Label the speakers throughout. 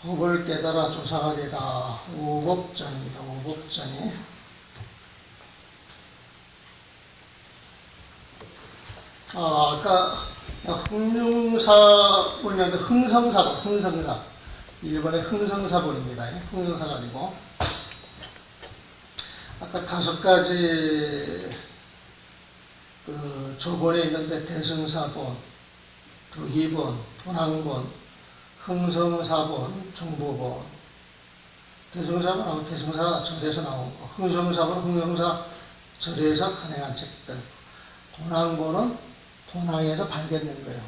Speaker 1: 법을 깨달아 조사하리라. 오법전입니다. 오법전이. 아까 흥룡사본이라는데 흥성사본, 흥성사. 일본의 흥성사본입니다. 흥성사가 아니고. 아까 5가지 그 조본에 있는데 대승사본, 득이본, 도낭본, 흥성사본, 정보본. 대승사본하고 대승사 절에서 나온 거. 흥성사본은 흥성사 절에서 간행한 책들. 도낭본은 도낭에서 발견된 거예요.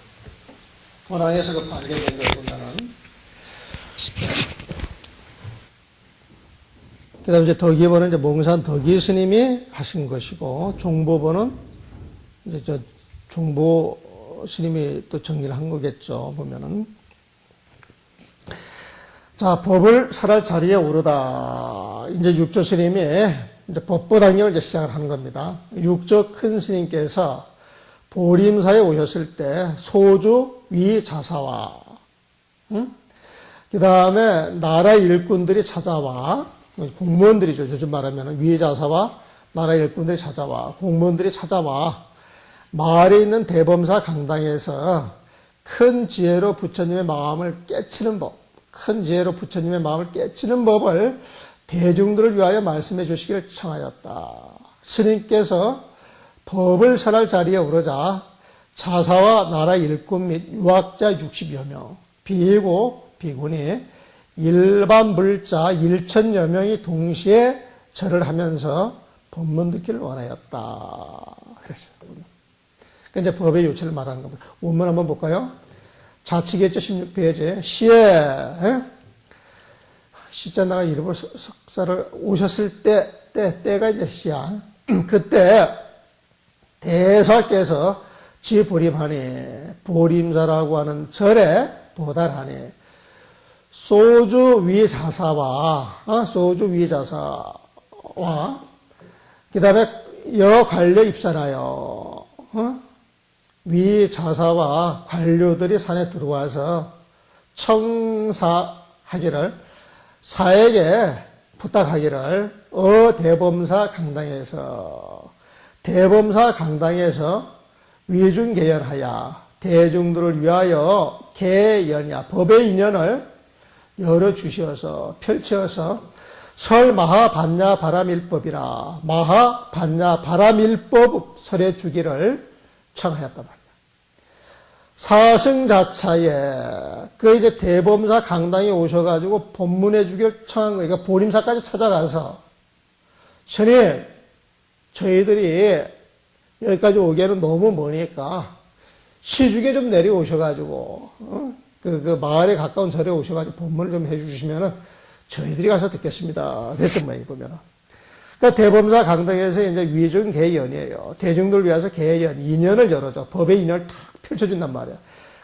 Speaker 1: 도낭에서 그 발견된 걸 보면은. 그 다음에 이제 덕이본은 이제 몽산 덕이 스님이 하신 것이고, 종보본은 이제 저 종보 스님이 또 정리를 한 거겠죠, 보면은. 자, 법을 설할 자리에 오르다. 이제 육조 스님이 이제 법보당경을 이제 시작을 하는 겁니다. 육조 큰 스님께서 보림사에 오셨을 때 소주 위자사와, 그 다음에 나라 일꾼들이 찾아와, 공무원들이죠. 요즘 말하면 위자사와 나라 일꾼들이 찾아와, 공무원들이 찾아와, 마을에 있는 대범사 강당에서 큰 지혜로 부처님의 마음을 깨치는 법, 큰 지혜로 부처님의 마음을 깨치는 법을 대중들을 위하여 말씀해 주시기를 청하였다. 스님께서 법을 설할 자리에 오르자 자사와 나라 일꾼 및 유학자 60여 명, 비고 비군이 일반 불자 1천여 명이 동시에 절을 하면서 법문 듣기를 원하였다. 그랬어요. 그러니까 이제 법의 요체를 말하는 겁니다. 원문 한번 볼까요? 자치겠죠, 16페이지. 시에, 시자나가 일본 석사를 오셨을 때가 이제 시야. 그때 대사께서 지보림하니, 보림사라고 하는 절에 도달하니, 소주 위자사와, 그 다음에 여관료 입산하여, 위자사와 관료들이 산에 들어와서 청사하기를, 사에게 부탁하기를, 대범사 강당에서, 대범사 강당에서 위중개연하여 대중들을 위하여 개연이야, 법의 인연을 열어주시어서, 펼쳐서 설마하반야 바람일법이라, 마하반야 바람일법 설해 주기를 청하였단 말이야. 사승자차에, 그 이제 대범사 강당에 오셔가지고 법문해 주기를 청한 거예요. 그러니까 보림사까지 찾아가서, 스님, 저희들이 여기까지 오기에는 너무 머니까 시중에 좀 내려오셔가지고, 그 마을에 가까운 절에 오셔가지고 법문을 좀 해주시면은 저희들이 가서 듣겠습니다. 그랬던 모양이 보면은. 그러니까 대범사 강당에서 이제 위중 개연이에요. 대중들을 위해서 개연, 인연을 열어줘. 법의 인연을 탁 펼쳐준단 말이야.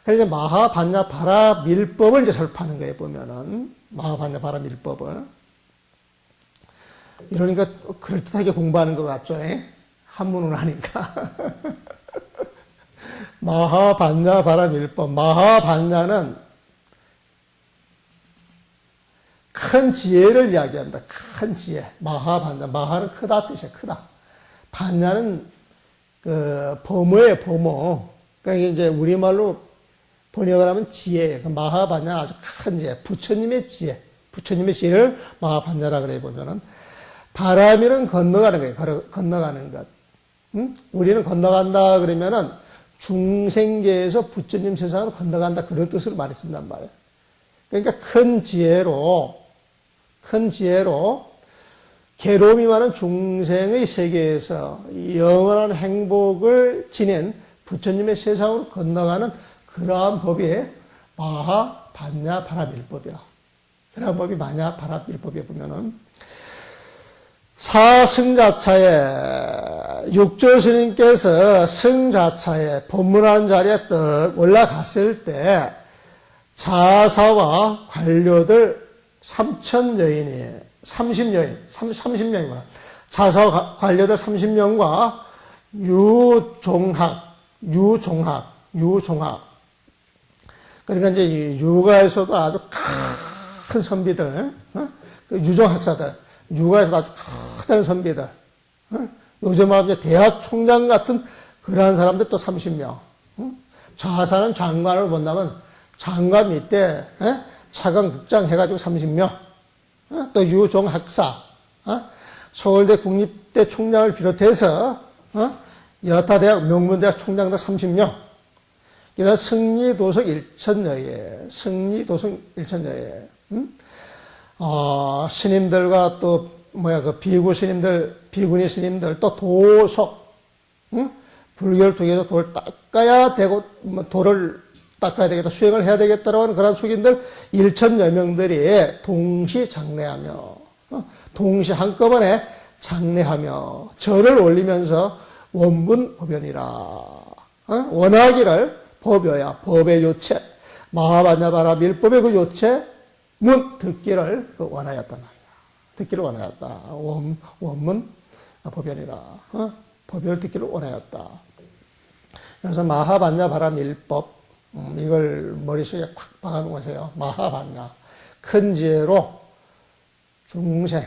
Speaker 1: 그래서 이제 마하반야 바라밀법을 이제 설파하는 거예요, 보면은. 마하반야 바라밀법을. 이러니까 그럴듯하게 공부하는 것 같죠, 한문으로 하니까. 마하반야 바라밀법. 마하반야는 큰 지혜를 이야기합니다. 큰 지혜. 마하반야. 마하는 크다 뜻이에요. 크다. 반야는 그 범어예요. 범어. 그러니까 이제 우리말로 번역을 하면 지혜예요. 마하반야는 아주 큰 지혜. 부처님의 지혜. 부처님의 지혜를 마하반야라 그래 보면은, 바람이는 건너가는 거예요. 건너가는 것. 우리는 건너간다 그러면은 중생계에서 부처님 세상으로 건너간다, 그런 뜻으로 많이 쓴단 말이에요. 그러니까 큰 지혜로 괴로움이 많은 중생의 세계에서 영원한 행복을 지닌 부처님의 세상으로 건너가는 그러한 법이 마하반야 바라밀법이라. 그러한 법이 마냐 바라밀법에 보면은, 사승자차에, 육조 스님께서 승자차에 법문하는 자리에 떡 올라갔을 때 자사와 관료들 3,000여인이, 30명이구나. 자사와 관료들 30명과 유종학. 그러니까 이제 육아에서도 아주 큰 선비들, 그 유종학사들, 육아에서 아주 크다는 선비들, 요즘 이제 대학 총장 같은 그러한 사람들 또 30명, 좌사는 장관을 본다면 장관 밑에 차관 국장 해가지고 30명, 또 유종학사, 서울대 국립대 총장을 비롯해서 여타대학 명문대학 총장들 30명, 그다음 승리도성 일천여예, 스님들과 또 그 비구 스님들, 비구니 스님들, 또 도속, 불교를 통해서 돌을 닦아야 되고 돌을 닦아야 되겠다, 수행을 해야 되겠다라고 하는 그런 숙인들 1천여 명들이 동시 장례하며, 동시 한꺼번에 장례하며 절을 올리면서 원문 법연이라, 원하기를 법여야, 법의 요체, 마하반야바라 밀법의 그 요체, 문 듣기를 원하였단 말이야. 듣기를 원하였다. 원문 법연이라, 법연을 듣기를 원하였다. 그래서 마하반야바라 밀법, 이걸 머릿속에 콱 박아놓으세요. 마하반야, 큰 지혜로 중생,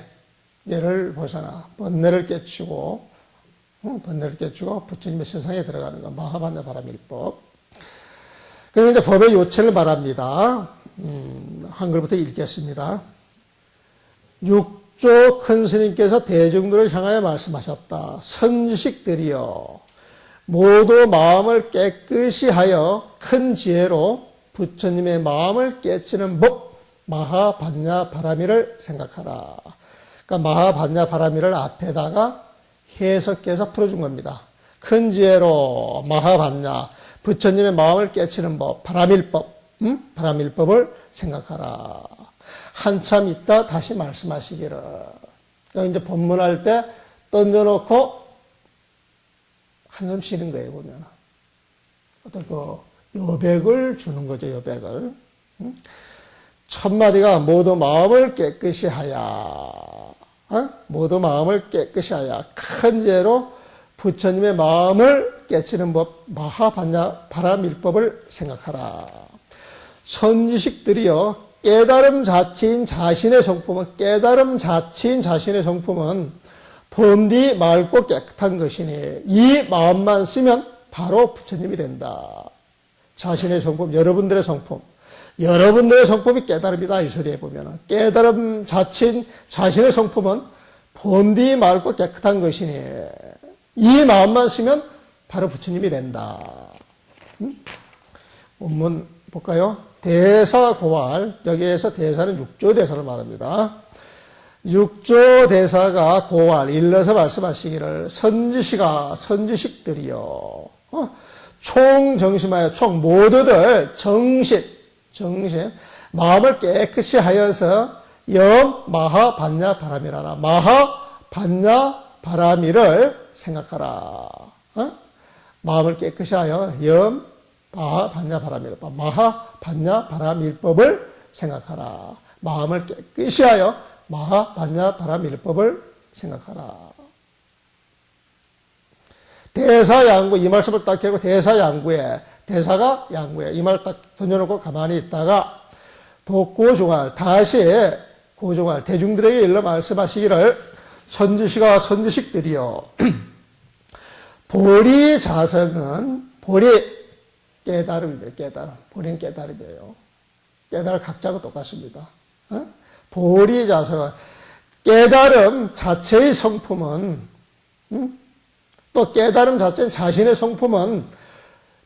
Speaker 1: 얘를 벗어나 번뇌를 깨치고 부처님의 세상에 들어가는 거, 마하반야 바라밀법. 그리고 이제 법의 요체를 말합니다. 한글부터 읽겠습니다. 육조 큰 스님께서 대중들을 향하여 말씀하셨다. 선지식들이여, 모두 마음을 깨끗이 하여 큰 지혜로 부처님의 마음을 깨치는 법, 마하반야 바라미를 생각하라. 그러니까 마하반야 바라미를 앞에다가 해석해서 풀어준 겁니다. 큰 지혜로 마하반야, 부처님의 마음을 깨치는 법, 바라밀법, 바라밀법을 생각하라. 한참 있다 다시 말씀하시기를. 이제 법문할 때 던져놓고 한숨 쉬는 거예요, 보면. 어떤 그 여백을 주는 거죠, 여백을. 첫 마디가 모두 마음을 깨끗이 하야. 모두 마음을 깨끗이 하야. 큰 죄로 부처님의 마음을 깨치는 법, 마하반야 바라밀법을 생각하라. 선지식들이여, 깨달음 자체인 자신의 성품은, 범디 맑고 깨끗한 것이니 이 마음만 쓰면 바로 부처님이 된다. 자신의 성품, 여러분들의 성품이 깨달음이다, 이 소리에 보면. 깨달음 자체인 자신의 성품은 본디 맑고 깨끗한 것이니 이 마음만 쓰면 바로 부처님이 된다. 원문 볼까요? 대사고활, 여기에서 대사는 육조 대사를 말합니다. 육조 대사가 고활, 일러서 말씀하시기를 선지식들이여, 총정심하여, 모두들 정신, 마음을 깨끗이 하여서 마하반야 바라미라라. 마하반야 바라미를 생각하라. 마음을 깨끗이 하여 마하반야 바라밀법, 마하반야 바라밀법을 생각하라. 마음을 깨끗이 하여 마하반야 바라밀법을 생각하라. 대사양구, 이 말씀을 딱 깨고 대사양구에, 대사가 양구에, 이 말을 딱 던져놓고 가만히 있다가 복고중할, 다시 고중할, 대중들에게 일러 말씀하시기를 선지식들이여, 보리자성은, 깨달음이에요, 깨달음. 보리는 깨달음이에요. 깨달음 각자가 똑같습니다. 보리자성은, 깨달음 자체의 성품은, 또 깨달음 자체는 자신의 성품은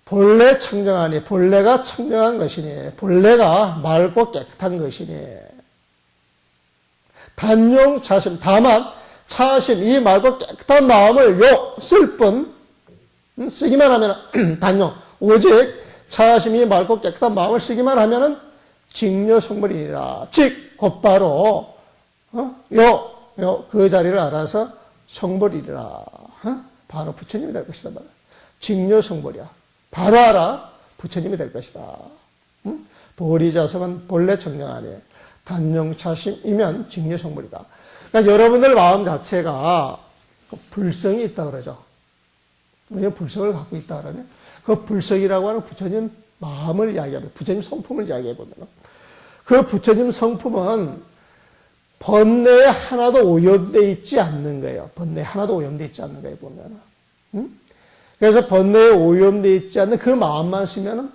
Speaker 1: 본래 청정하니, 본래가 청정한 것이니, 본래가 맑고 깨끗한 것이니, 단용 차심, 다만 차심, 이 맑고 깨끗한 마음을 쓸 뿐, 쓰기만 하면, 단용, 오직 차심이 맑고 깨끗한 마음을 쓰기만 하면은 직녀성물이니라. 즉 곧바로 그 자리를 알아서 성불이라. 바로 부처님이 될 것이다. 직녀성불이야. 바로 알아. 부처님이 될 것이다. 보리자성은 본래 청정하니 단용차심이면 직녀성불이다. 그러니까 여러분들 마음 자체가 불성이 있다 그러죠. 우리는 불성을 갖고 있다 그러네. 그 불성이라고 하는 부처님 마음을 이야기하면, 부처님 성품을 이야기해보면, 그 부처님 성품은 번뇌에 하나도 오염되어 있지 않는 거예요. 번뇌에 하나도 오염되어 있지 않는 거예요, 보면은. 그래서 번뇌에 오염되어 있지 않는 그 마음만 쓰면은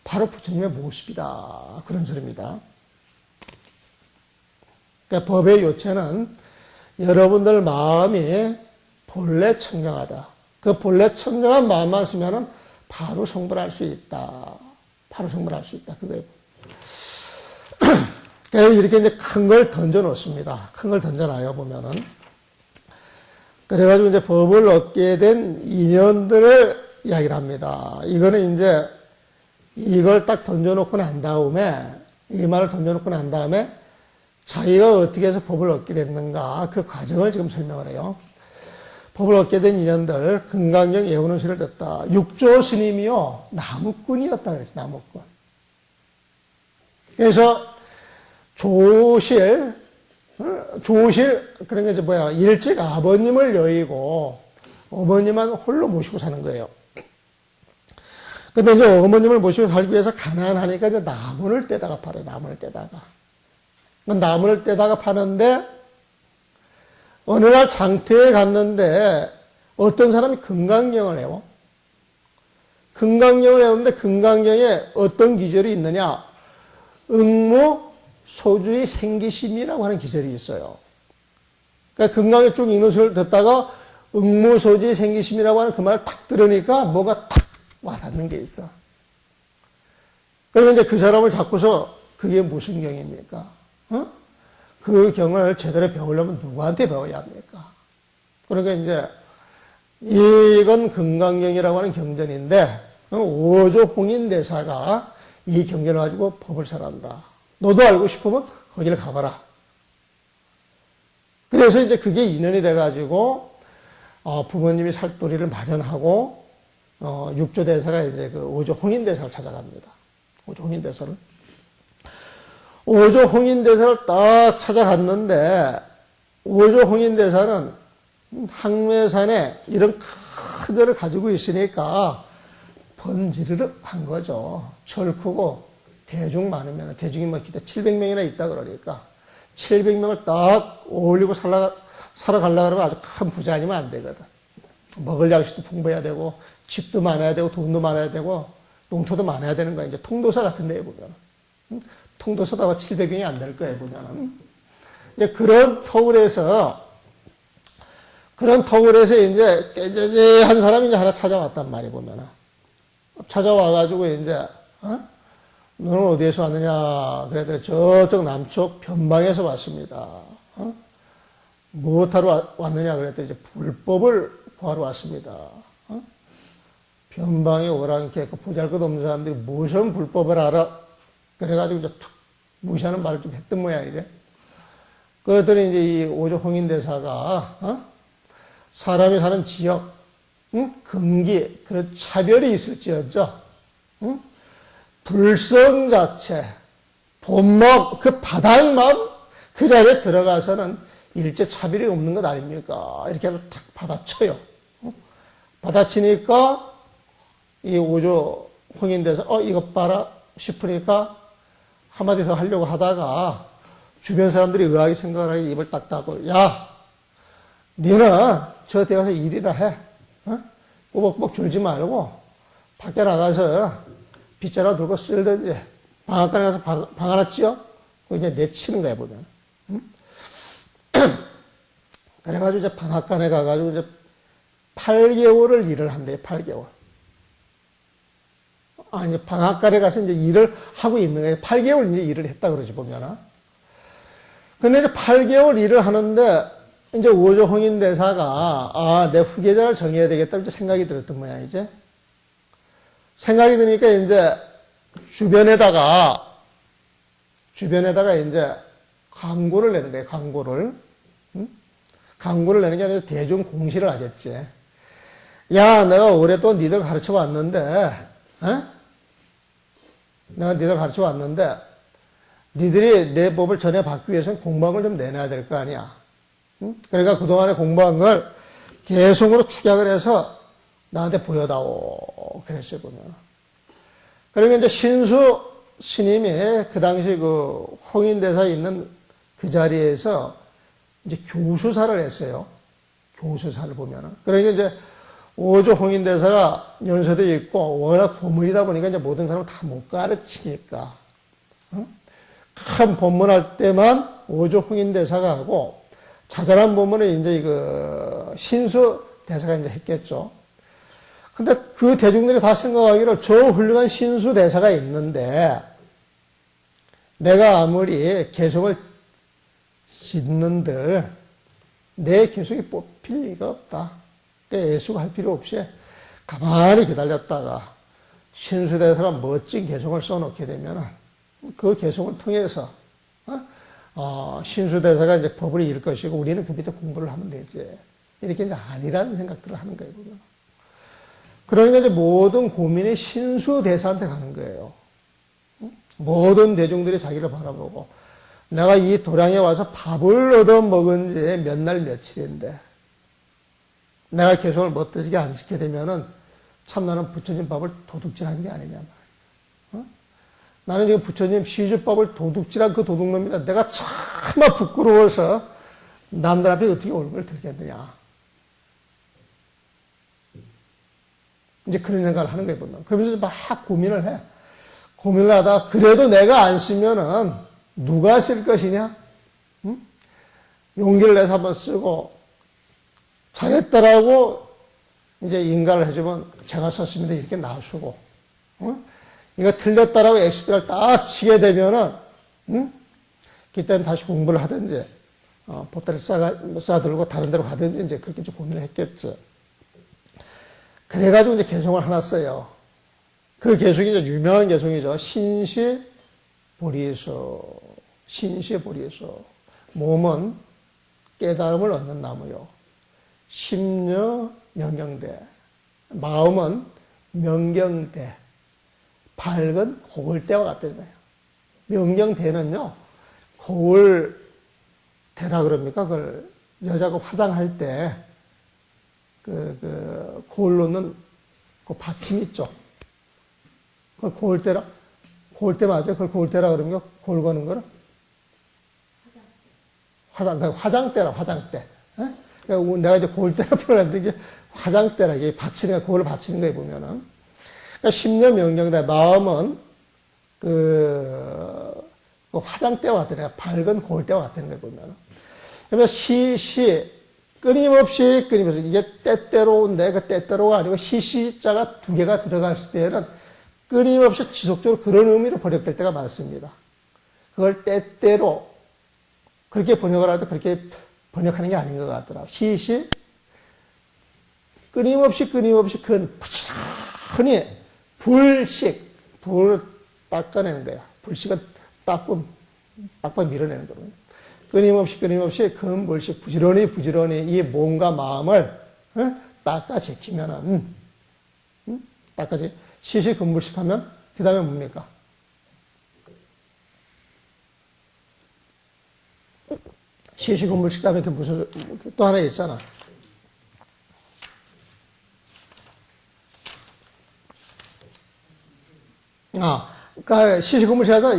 Speaker 1: 바로 부처님의 모습이다. 그런 소리입니다. 그러니까 법의 요체는 여러분들 마음이 본래 청정하다. 그 본래 청정한 마음만 쓰면은 바로 성불할 수 있다. 바로 성불할 수 있다. 그거예요. 그래서 이렇게 이제 큰 걸 던져 놓습니다. 큰 걸 던져놔요, 보면은. 그래가지고 이제 법을 얻게 된 인연들을 이야기를 합니다. 이거는 이제 이걸 딱 던져놓고 난 다음에, 이 말을 던져놓고 난 다음에 자기가 어떻게 해서 법을 얻게 됐는가, 그 과정을 지금 설명을 해요. 법을 얻게 된 인연들, 금강경 예우는 시를 듣다. 육조 스님이요, 나무꾼이었다 그랬어요, 나무꾼. 그래서 조실, 그런 게 뭐야, 일찍 아버님을 여의고 어머니만 홀로 모시고 사는 거예요. 근데 이제 어머님을 모시고 살기 위해서 가난하니까 이제 나무를 떼다가 팔아요, 나무를 떼다가. 나무를 떼다가 파는데, 어느 날 장터에 갔는데, 어떤 사람이 금강경을 해요. 금강경을 해오는데, 금강경에 어떤 기절이 있느냐? 응무 소주의 생기심이라고 하는 기절이 있어요. 그러니까 금강에 쭉 읽는 소리를 듣다가 응무 소주의 생기심이라고 하는 그 말을 탁 들으니까 뭐가 탁 와닿는 게 있어. 그래서 이제 그 사람을 잡고서 그게 무슨 경입니까? 그 경을 제대로 배우려면 누구한테 배워야 합니까? 그러니까 이제 이건 금강경이라고 하는 경전인데 오조 홍인대사가 이 경전을 가지고 법을 설한다. 너도 알고 싶으면 거기를 가봐라. 그래서 이제 그게 인연이 돼가지고 부모님이 살도리를 마련하고 육조대사가 이제 그 오조 홍인대사를 찾아갑니다. 오조 홍인대사를. 오조 홍인대사를 딱 찾아갔는데 오조 홍인대사는 항매산에 이런 큰 데를 가지고 있으니까 번지르르 한 거죠. 절 크고 대중 많으면, 대중이 뭐 기대 700명이나 있다 그러니까 700명을 딱 어울리고 살아가려고 하면 아주 큰 부자 아니면 안 되거든. 먹을 양식도 풍부해야 되고 집도 많아야 되고 돈도 많아야 되고 농토도 많아야 되는 거야. 이제 통도사 같은 데에 보면 통도사다가 700명이 안 될 거예요, 보면은. 이제 그런 터울에서 이제 깨재재한 사람이 이제 하나 찾아왔단 말이에요, 보면은. 찾아와가지고 이제, 너는 어디에서 왔느냐? 그랬더니 저쪽 남쪽 변방에서 왔습니다. 무엇하러 왔느냐? 그랬더니 이제 불법을 구하러 왔습니다. 변방에 오랑캐, 그 보잘것없는 사람들이 무슨 불법을 알아? 그래가지고 이제 툭 무시하는 말을 좀 했던 모양이지. 그랬더니 이제 이 오조 홍인대사가, 사람이 사는 지역, 금기, 그런 차별이 있을지어정, 불성 자체, 본목, 그 바닥만 그 자리에 들어가서는 일제 차별이 없는 것 아닙니까? 이렇게 해서 탁 받아쳐요. 받아치니까 이 오조 홍인대사, 이것 봐라 싶으니까 한마디 더 하려고 하다가 주변 사람들이 의아하게 생각을 하게 입을 딱 닫고, 야, 너는 저 데 가서 일이나 해. 꾸벅꾸벅 졸지 말고 밖에 나가서 빗자루 들고 쓸든지 방앗간에 가서 방 하나 찌어? 그거 이제 내치는 거야, 보면. 그래가지고 이제 방앗간에 가가지고 이제 8개월을 일을 한대요, 8개월. 이제 방앗간에 가서 이제 일을 하고 있는 거예요. 8개월 이제 일을 했다 그러지, 보면은. 근데 이제 8개월 일을 하는데, 이제 오조 홍인대사가, 내 후계자를 정해야 되겠다, 이제 생각이 들었던 모양이지. 생각이 드니까 이제 주변에다가 이제 광고를 내는 거예요, 광고를. 광고를 내는 게 아니라 대중 공시를 하겠지. 야, 내가 오랫동안 니들 가르쳐 왔는데, 내가 니들 가르쳐 왔는데, 니들이 내 법을 전해받기 위해서는 공방을 좀 내놔야 될 거 아니야. 그러니까 그동안의 공부한 걸 개성으로 축약을 해서 나한테 보여다오. 그랬어요, 보면. 그러니까 이제 신수 스님이 그 당시 그 홍인대사에 있는 그 자리에서 이제 교수사를 했어요. 교수사를 보면은. 그러니까 이제 오조 홍인대사가 연세대 있고 워낙 고문이다 보니까 이제 모든 사람을 다 못 가르치니까. 응? 큰 법문할 때만 오조 홍인대사가 하고 자잘한 법문은 이제 그 신수 대사가 이제 했겠죠. 근데 그 대중들이 다 생각하기를 저 훌륭한 신수 대사가 있는데 내가 아무리 개성을 짓는들 내 개성이 뽑힐 리가 없다. 애수할 필요 없이 가만히 기다렸다가 신수 대사가 멋진 개성을 써놓게 되면 그 개성을 통해서 신수 대사가 이제 법을 읽을 것이고 우리는 그 밑에 공부를 하면 되지. 이렇게 이제 아니라는 생각들을 하는 거예요. 그러니까 이제 모든 고민이 신수 대사한테 가는 거예요. 모든 대중들이 자기를 바라보고 내가 이 도량에 와서 밥을 얻어 먹은 지 몇 날 며칠인데 내가 개성을 멋지게 안 지게 되면은 참 나는 부처님 밥을 도둑질한 게 아니냐 말이야. 나는 지금 부처님 시주법을 도둑질한 그 도둑놈이다. 내가 차마 부끄러워서 남들 앞에 어떻게 얼굴을 들겠느냐. 이제 그런 생각을 하는 거예요, 보면. 그러면서 막 고민을 해. 고민을 하다가 그래도 내가 안 쓰면은 누가 쓸 것이냐? 응? 용기를 내서 한번 쓰고 잘했다라고 이제 인가를 해주면 제가 썼습니다. 이렇게 나서고. 응? 이거 틀렸다라고 엑스피를 딱 치게 되면은, 응? 그때는 다시 공부를 하든지, 보따리 싸들고 다른 데로 가든지 이제 그렇게 좀 고민을 했겠죠. 그래가지고 이제 개성을 하나 써요. 그 개성이 이제 유명한 개성이죠. 신시보리소. 신시보리소. 몸은 깨달음을 얻는 나무요. 심려 명경대. 마음은 명경대. 밝은 고울대와 같다는 거예요. 명경대는요, 고울대라 그럽니까? 그걸 여자가 화장할 때, 고울 놓는 그 받침 있죠? 그걸 고울대라? 고울대 맞아요? 그걸 고울대라 그러면 고울 거는 거는? 화장대라, 화장대. 그러니까 내가 이제 고울대라 표현했는데 이게 화장대라, 이게 받치는 거야, 고울을 받치는 거에 보면은. 그러니까 심려 명경대, 마음은 화장대와 같다는 거야. 밝은 고울대와 같다는 거에 보면은. 그래서 끊임없이 이게 때때로인데 그 때때로가 아니고 시시자가 두 개가 들어갔을 때는 끊임없이 지속적으로 그런 의미로 번역될 때가 많습니다. 그걸 때때로 그렇게 번역을 하도 그렇게 번역하는 게 아닌 것 같더라고요. 끊임없이 부지런히 불을 닦아내는 거야. 불식은 닦고 빡빡 밀어내는 거거든요. 끊임없이 근불식 부지런히 이 몸과 마음을 닦아 제키면은 닦아지 시시 근불식 하면 그 다음에 뭡니까? 시시 근불식 다음에 무슨 또 하나 있잖아. 그러니까 시시 근불식 하자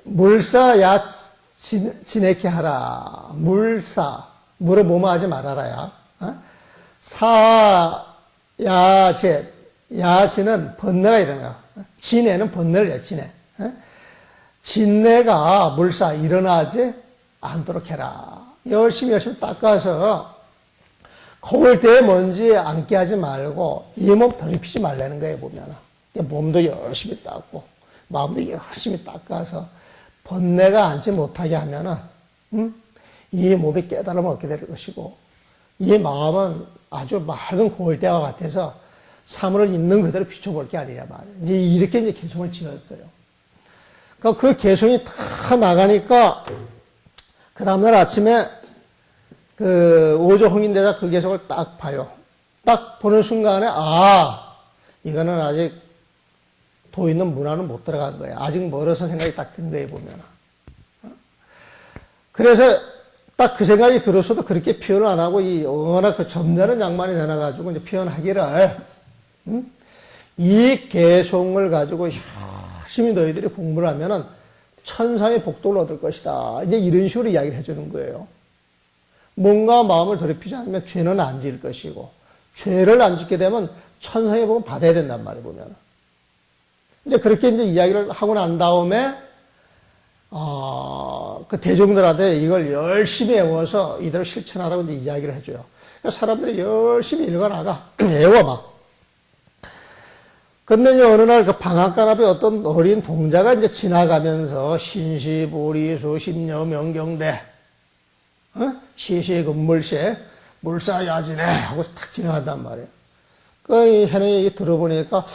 Speaker 1: 물사야 지내게 하라. 물을 뭐뭐하지 말아라야. 사야제, 야지는 번뇌가 이런 거야. 진해는 번뇌를 해, 진해. 진내가 물사 일어나지 않도록 해라. 열심히 닦아서 거울대에 먼지 앉게 하지 말고 이 몸 더럽히지 말라는 거예요, 보면. 몸도 열심히 닦고 마음도 열심히 닦아서 번뇌가 앉지 못하게 하면은, 이 몸이 깨달음을 얻게 될 것이고, 이 마음은 아주 맑은 고울대와 같아서 사물을 있는 그대로 비춰볼 게 아니냐 말이에요. 이렇게 이제 개성을 지었어요. 그러니까 그 개성이 다 나가니까, 그 다음날 아침에 오조 홍인대사 그 개성을 딱 봐요. 딱 보는 순간에, 이거는 아직 도 있는 문화는 못 들어간 거야. 아직 멀어서 생각이 딱 든 거에 보면. 그래서 딱 그 생각이 들었어도 그렇게 표현을 안 하고 워낙 그 점잖은 양반이 되나가지고 이제 표현하기를, 이 개성을 가지고 열심히 너희들이 공부를 하면은 천상의 복도를 얻을 것이다. 이제 이런 식으로 이야기를 해주는 거예요. 뭔가 마음을 더럽히지 않으면 죄는 안 지을 것이고, 죄를 안 짓게 되면 천상의 복을 받아야 된단 말이에요, 보면. 이제 그렇게 이제 이야기를 하고 난 다음에, 그 대중들한테 이걸 열심히 외워서 이대로 실천하라고 이제 이야기를 해줘요. 그러니까 사람들이 열심히 읽어나가, 외워 막. 근데 이제 어느 날 그 방앗간 앞에 어떤 어린 동자가 이제 지나가면서 신시보리수 심려명경대, 시시근물시 물사야지네 하고 탁 지나간단 말이에요. 그 해능이 얘기 들어보니까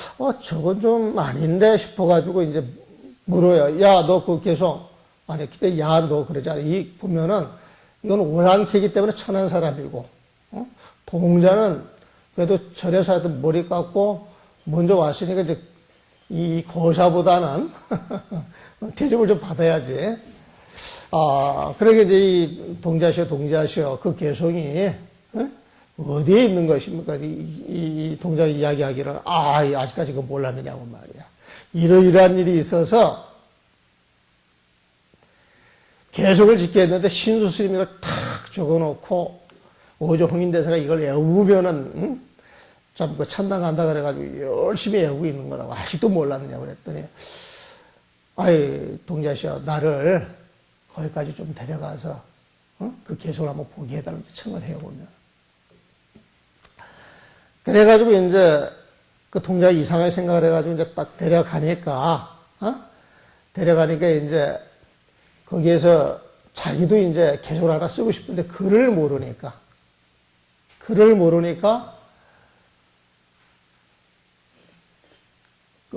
Speaker 1: 저건 좀 아닌데 싶어가지고 이제 물어요. 야, 너 그 개송 아니 그때 야 너 그러잖아. 이 보면은 이건 오랑캐기 때문에 천한 사람이고, 동자는 그래도 절에서 하여튼 머리 깎고 먼저 왔으니까 이제 이 거사보다는 대접을 좀 받아야지. 그러게 이제 이 동자시오 그 개성이 어디에 있는 것입니까? 이 동자가 이야기하기를 아직까지 그거 몰랐느냐고 말이야. 이러이러한 일이 있어서 계속을 짓게 했는데 신수 스님이 이걸 탁 적어놓고 오조 홍인대사가 이걸 외우면은 참 그 천당 간다 그래가지고 열심히 외우고 있는 거라고. 아직도 몰랐느냐고 그랬더니 동자시오 나를 거기까지 좀 데려가서 그 개성을 한번 보게 해달라고 청을 해요 보면. 그래가지고 이제 그 동자가 이상하게 생각을 해가지고 이제 딱 데려가니까 이제 거기에서 자기도 이제 개성을 하나 쓰고 싶은데 글을 모르니까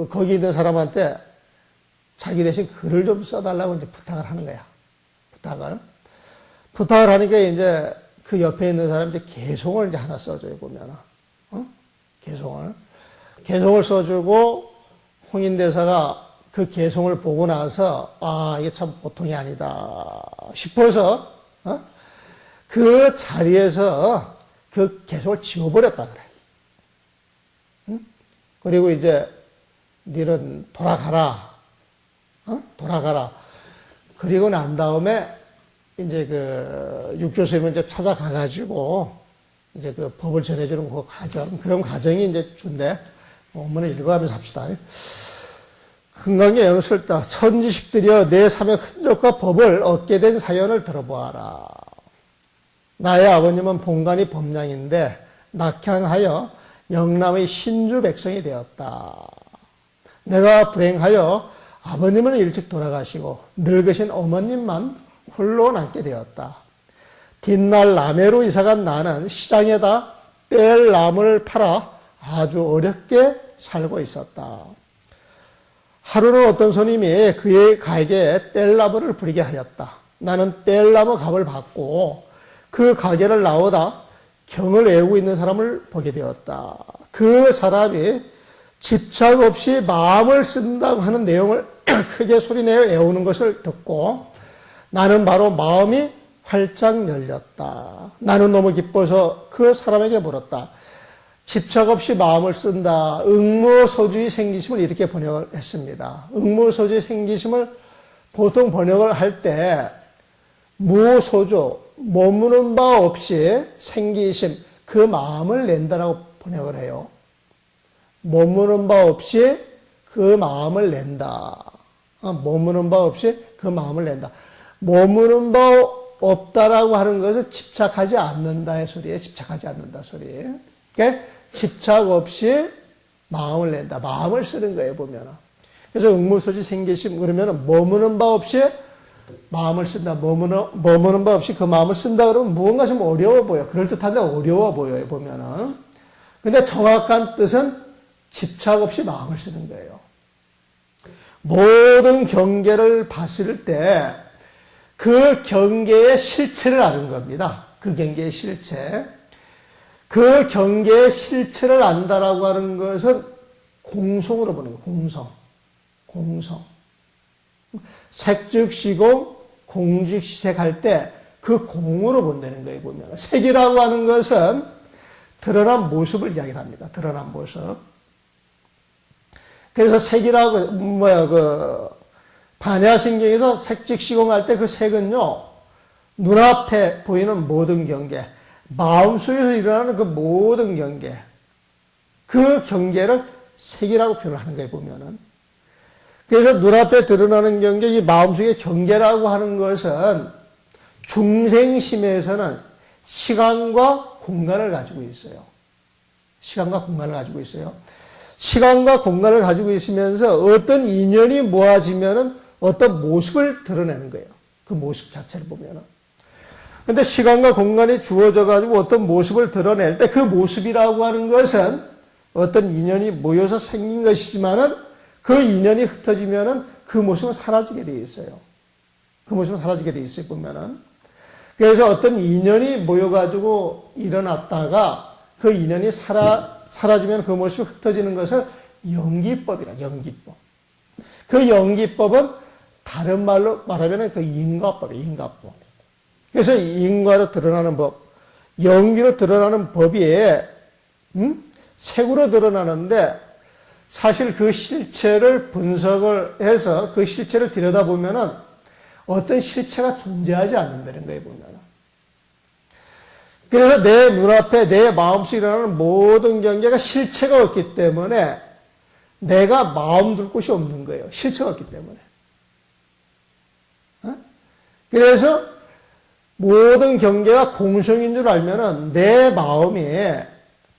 Speaker 1: 거기 있는 사람한테 자기 대신 글을 좀 써달라고 이제 부탁을 하는 거야. 부탁을 하니까 이제 그 옆에 있는 사람이 이제 개송을 이제 하나 써줘요, 보면은. 개송을 써주고, 홍인대사가 그 개송을 보고 나서, 이게 참 보통이 아니다 싶어서, 그 자리에서 그 개송을 지워버렸다 그래. 그리고 이제, 너는 돌아가라. 그리고 난 다음에, 이제 그 육조스님을 이제 찾아가가지고, 이제 그 법을 전해주는 그 과정, 그런 과정이 이제 준대. 원문을 읽어가면서 합시다. 금강에 연설다. 천지식들이여 내 삶의 흔적과 법을 얻게 된 사연을 들어보아라. 나의 아버님은 본관이 범량인데 낙향하여 영남의 신주 백성이 되었다. 내가 불행하여 아버님은 일찍 돌아가시고 늙으신 어머님만 홀로 남게 되었다. 뒷날 남해로 이사간 나는 시장에다 뗄 나무를 팔아 아주 어렵게 살고 있었다. 하루는 어떤 손님이 그의 가게에 뗄나무를 부리게 하였다. 나는 뗄나무 값을 받고 그 가게를 나오다 경을 외우고 있는 사람을 보게 되었다. 그 사람이 집착 없이 마음을 쓴다고 하는 내용을 크게 소리내어 외우는 것을 듣고 나는 바로 마음이 활짝 열렸다. 나는 너무 기뻐서 그 사람에게 물었다. 집착 없이 마음을 쓴다. 응무소주의 생기심을 이렇게 번역을 했습니다. 응무소주의 생기심을 보통 번역을 할 때 무소주, 머무는 바 없이 생기심, 그 마음을 낸다라고 번역을 해요. 머무는 바 없이 그 마음을 낸다. 머무는 바 없이 그 마음을 낸다. 머무는 바 없다라고 하는 것은 집착하지 않는다의 소리에 집착하지 않는다 소리. 그러니까 집착 없이 마음을 낸다. 마음을 쓰는 거예요, 보면은. 그래서 응무소지 생기심, 그러면은 머무는 바 없이 마음을 쓴다. 머무는 바 없이 그 마음을 쓴다 그러면 무언가 좀 어려워 보여. 그럴듯한데 어려워 보여요, 보면은. 근데 정확한 뜻은 집착 없이 마음을 쓰는 거예요. 모든 경계를 봤을 때 그 경계의 실체를 아는 겁니다. 그 경계의 실체. 그 경계의 실체를 안다라고 하는 것은 공성으로 보는 거예요. 공성. 색즉시공, 공즉시색 할 때 그 공으로 본다는 거예요, 보면. 색이라고 하는 것은 드러난 모습을 이야기합니다. 드러난 모습. 그래서 색이라고, 반야신경에서 색즉 시공할 때 그 색은요, 눈앞에 보이는 모든 경계, 마음속에서 일어나는 그 모든 경계, 그 경계를 색이라고 표현하는 거예요, 보면은. 그래서 눈앞에 드러나는 경계, 이 마음속의 경계라고 하는 것은 중생심에서는 시간과 공간을 가지고 있어요. 시간과 공간을 가지고 있어요. 시간과 공간을 가지고 있으면서 어떤 인연이 모아지면은 어떤 모습을 드러내는 거예요. 그 모습 자체를 보면은. 근데 시간과 공간이 주어져 가지고 어떤 모습을 드러낼 때 그 모습이라고 하는 것은 어떤 인연이 모여서 생긴 것이지만은 그 인연이 흩어지면은 그 모습은 사라지게 돼 있어요. 그 모습은 사라지게 돼 있어요, 보면은. 그래서 어떤 인연이 모여가지고 일어났다가 그 인연이 사라지면 그 모습이 흩어지는 것을 연기법이라, 연기법. 그 연기법은 다른 말로 말하면 그 인과법이에요, 인과법. 그래서 인과로 드러나는 법, 연기로 드러나는 법이 색으로 드러나는데 사실 그 실체를 분석을 해서 그 실체를 들여다보면은 어떤 실체가 존재하지 않는다는 거예요, 보면은. 그래서 내 눈앞에 내 마음속에 일어나는 모든 경계가 실체가 없기 때문에 내가 마음 둘 곳이 없는 거예요. 실체가 없기 때문에. 그래서 모든 경계가 공성인 줄 알면은 내 마음이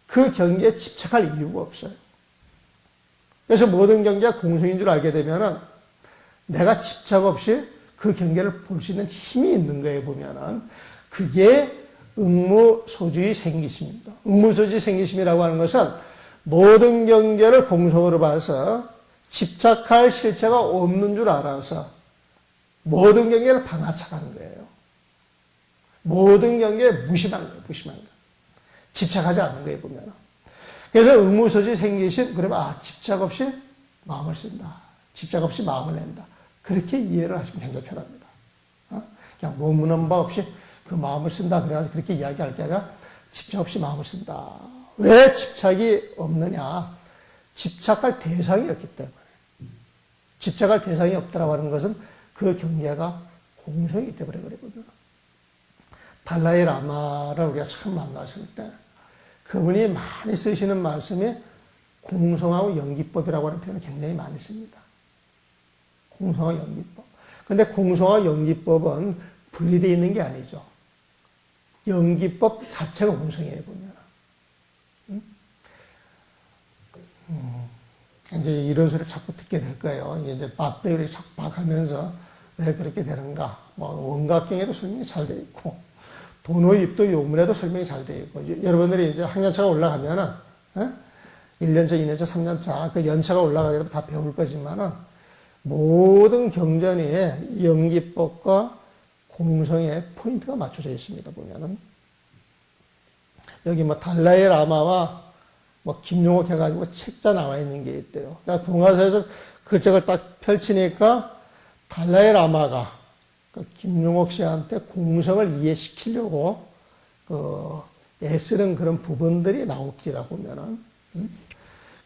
Speaker 1: 그 경계에 집착할 이유가 없어요. 그래서 모든 경계가 공성인 줄 알게 되면은 내가 집착 없이 그 경계를 볼 수 있는 힘이 있는 거예요, 보면은. 그게 응무소주의 생기심입니다. 응무소주의 생기심이라고 하는 것은 모든 경계를 공성으로 봐서 집착할 실체가 없는 줄 알아서 모든 경계를 방아착하는 거예요. 모든 경계에 무심한 거예요, 무심한 거. 집착하지 않는 거예요, 보면. 그래서 응무소지 생기심, 그러면, 집착 없이 마음을 쓴다. 집착 없이 마음을 낸다. 그렇게 이해를 하시면 굉장히 편합니다. 그냥 머무는 바 없이 그 마음을 쓴다. 그래가지고 그렇게 이야기할 게 아니라 집착 없이 마음을 쓴다. 왜 집착이 없느냐? 집착할 대상이 없기 때문에. 집착할 대상이 없다라고 하는 것은 그 경계가 공성이기 때문에 그래, 보면. 달라이 라마를 우리가 처음 만났을 때 그분이 많이 쓰시는 말씀이 공성하고 연기법이라고 하는 표현을 굉장히 많이 씁니다. 공성하고 연기법. 근데 공성하고 연기법은 분리되어 있는 게 아니죠. 연기법 자체가 공성이에요, 보면. 이제 이런 소리를 자꾸 듣게 될 거예요. 이제 맞배우를 자꾸 박하면서 왜 그렇게 되는가. 원각경에도 설명이 잘 되어 있고, 도노입도 요문에도 설명이 잘 되어 있고, 여러분들이 이제 학년차가 올라가면은, 1년차, 2년차, 3년차, 그 연차가 올라가게 되면 다 배울 거지만은, 모든 경전이 연기법과 공성의 포인트가 맞춰져 있습니다, 보면은. 여기 달라이 라마와 김용옥 해가지고 책자 나와 있는 게 있대요. 내가 동화서에서 그 책을 딱 펼치니까 달라이 라마가 김용옥 씨한테 공성을 이해시키려고 애쓰는 그런 부분들이 나옵니다, 보면은.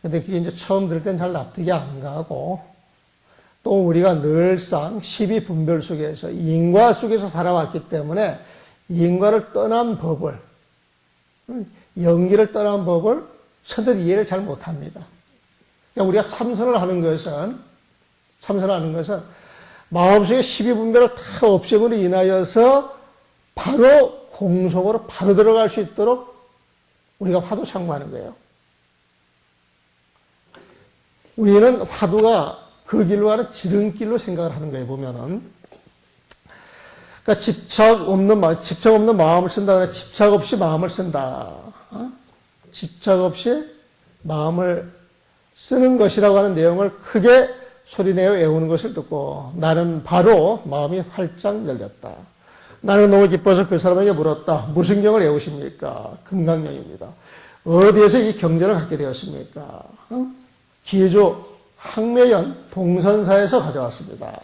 Speaker 1: 근데 그게 이제 처음 들을 땐 잘 납득이 안 가고, 또 우리가 늘상 12분별 속에서, 인과 속에서 살아왔기 때문에, 인과를 떠난 법을, 연기를 떠난 법을 서들 이해를 잘 못합니다. 그러니까 우리가 참선을 하는 것은 마음속에 12분별을 다 없앰으로 인하여서 바로 공성으로 바로 들어갈 수 있도록 우리가 화두 참고하는 거예요. 우리는 화두가 그 길로 가는 지름길로 생각을 하는 거예요, 보면은. 그러니까 집착 없는 마음을 쓴다. 그래, 집착 없이 마음을 쓴다. 집착 없이 마음을 쓰는 것이라고 하는 내용을 크게 소리내어 외우는 것을 듣고 나는 바로 마음이 활짝 열렸다. 나는 너무 기뻐서 그 사람에게 물었다. 무슨 경을 외우십니까? 금강경입니다. 어디에서 이 경전을 갖게 되었습니까? 기조 항매연 동선사에서 가져왔습니다.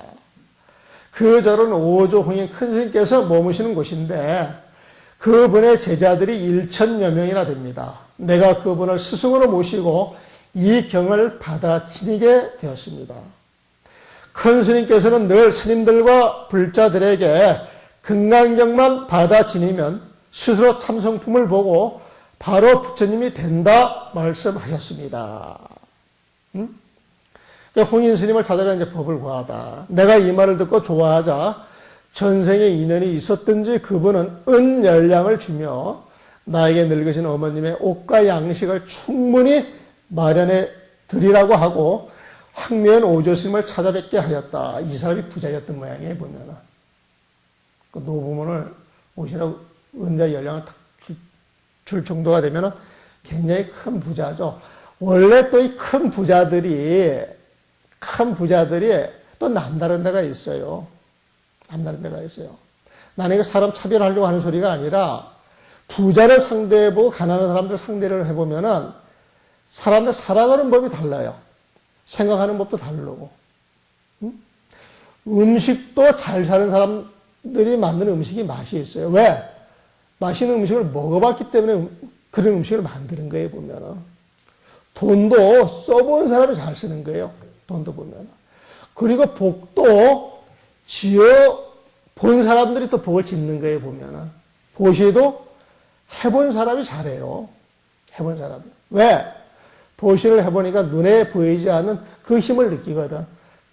Speaker 1: 그 절은 오조 홍인 큰 스님께서 머무시는 곳인데 그분의 제자들이 1,000여 명이나 됩니다. 내가 그분을 스승으로 모시고 이 경을 받아지니게 되었습니다. 큰 스님께서는 늘 스님들과 불자들에게 금강경만 받아지니면 스스로 참성품을 보고 바로 부처님이 된다 말씀하셨습니다. 홍인 스님을 찾아가 이제 법을 구하다. 내가 이 말을 듣고 좋아하자 전생에 인연이 있었든지 그분은 은열량을 주며 나에게 늙으신 어머님의 옷과 양식을 충분히 마련해 드리라고 하고 황미연 오조 스님을 찾아뵙게 하였다. 이 사람이 부자였던 모양이에요, 보면은. 그 노부문을 오시라고 은자 열량을 줄 정도가 되면은 굉장히 큰 부자죠. 원래 또 이 큰 부자들이 또 남다른 데가 있어요. 남다른 데가 있어요. 나는 이거 사람 차별하려고 하는 소리가 아니라 부자를 상대해보고 가난한 사람들 상대를 해보면은 사람들 살아가는 법이 달라요. 생각하는 법도 다르고. 음식도 잘 사는 사람들이 만드는 음식이 맛이 있어요. 왜? 맛있는 음식을 먹어봤기 때문에 그런 음식을 만드는 거예요, 보면은. 돈도 써본 사람이 잘 쓰는 거예요. 돈도 보면은. 그리고 복도 지어 본 사람들이 또 복을 짓는 거예요, 보면은. 보시도 해본 사람이 잘해요. 해본 사람이. 왜? 보시를 해보니까 눈에 보이지 않는 그 힘을 느끼거든.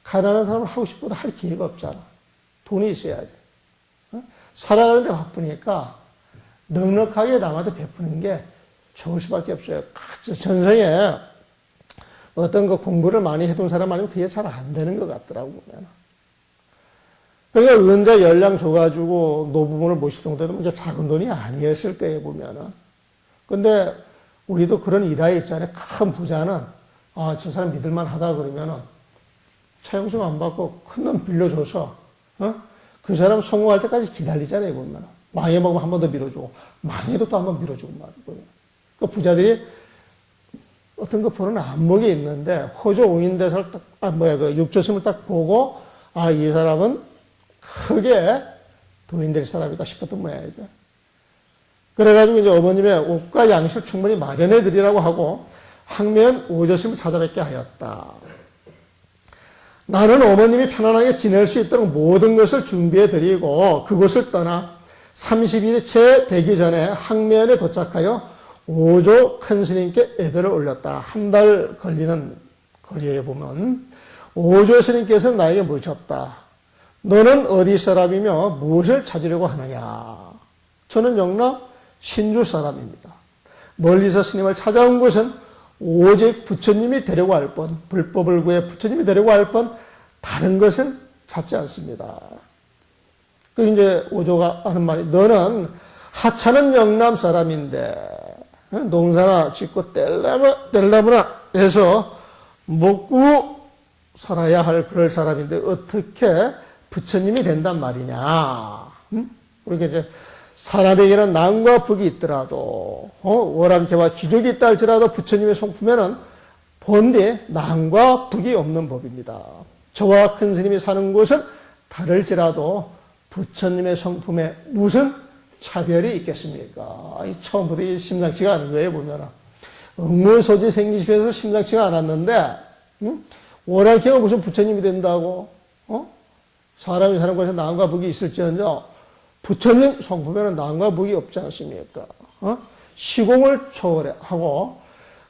Speaker 1: 가난한 사람은 하고 싶어도 할 기회가 없잖아. 돈이 있어야지. 살아가는데 바쁘니까 넉넉하게 남한테 베푸는 게 좋을 수밖에 없어요. 전생에 어떤 거 공부를 많이 해둔 사람 아니면 그게 잘 안 되는 것 같더라고, 보면. 그러니까 은자 열량 줘가지고 노부모를 모실 정도면 이제 작은 돈이 아니었을 거예요, 보면은. 근데 우리도 그런 일화에 있잖아요. 큰 부자는, 아, 저 사람 믿을만 하다 그러면은 차용증 안 받고 큰 돈 빌려줘서, 그 사람 성공할 때까지 기다리잖아요, 보면은. 망해먹으면 한 번 더 밀어주고, 망해도 또 한 번 밀어주고 말이고. 그 부자들이 어떤 거 보는 안목이 있는데, 호조 옹인대사를 딱, 그 육조심을 딱 보고, 아, 이 사람은 크게 도인 될 사람이다 싶었던 모양이죠. 그래가지고 이제 어머님의 옷과 양식을 충분히 마련해 드리라고 하고 황미연 오조심을 찾아뵙게 하였다. 나는 어머님이 편안하게 지낼 수 있도록 모든 것을 준비해 드리고 그곳을 떠나 30일이 채 되기 전에 황미연에 도착하여 오조 큰 스님께 예배를 올렸다. 한 달 걸리는 거리에 보면 오조 스님께서는 나에게 물으셨다. 너는 어디 사람이며 무엇을 찾으려고 하느냐? 저는 영남 신주 사람입니다. 멀리서 스님을 찾아온 것은 오직 부처님이 되려고 할 뿐, 불법을 구해 부처님이 되려고 할 뿐, 다른 것을 찾지 않습니다. 그 이제 오조가 하는 말이, 너는 하찮은 영남 사람인데, 농사나 짓고 뗄라무나 해서 먹고 살아야 할 그럴 사람인데, 어떻게 부처님이 된단 말이냐. 그러니까 이제 사람에게는 난과 북이 있더라도, 월암캐와 기족이 있다 할지라도 부처님의 성품에는 본디 난과 북이 없는 법입니다. 저와 큰 스님이 사는 곳은 다를지라도 부처님의 성품에 무슨 차별이 있겠습니까? 처음부터 심상치가 않은 거예요, 보면은. 응무소지 생기시면서 심상치가 않았는데, 월암캐가 무슨 부처님이 된다고, 사람이 사는 곳에 난과 북이 있을지언정 부처님 성품에는 난과 북이 없지 않습니까? 시공을 초월하고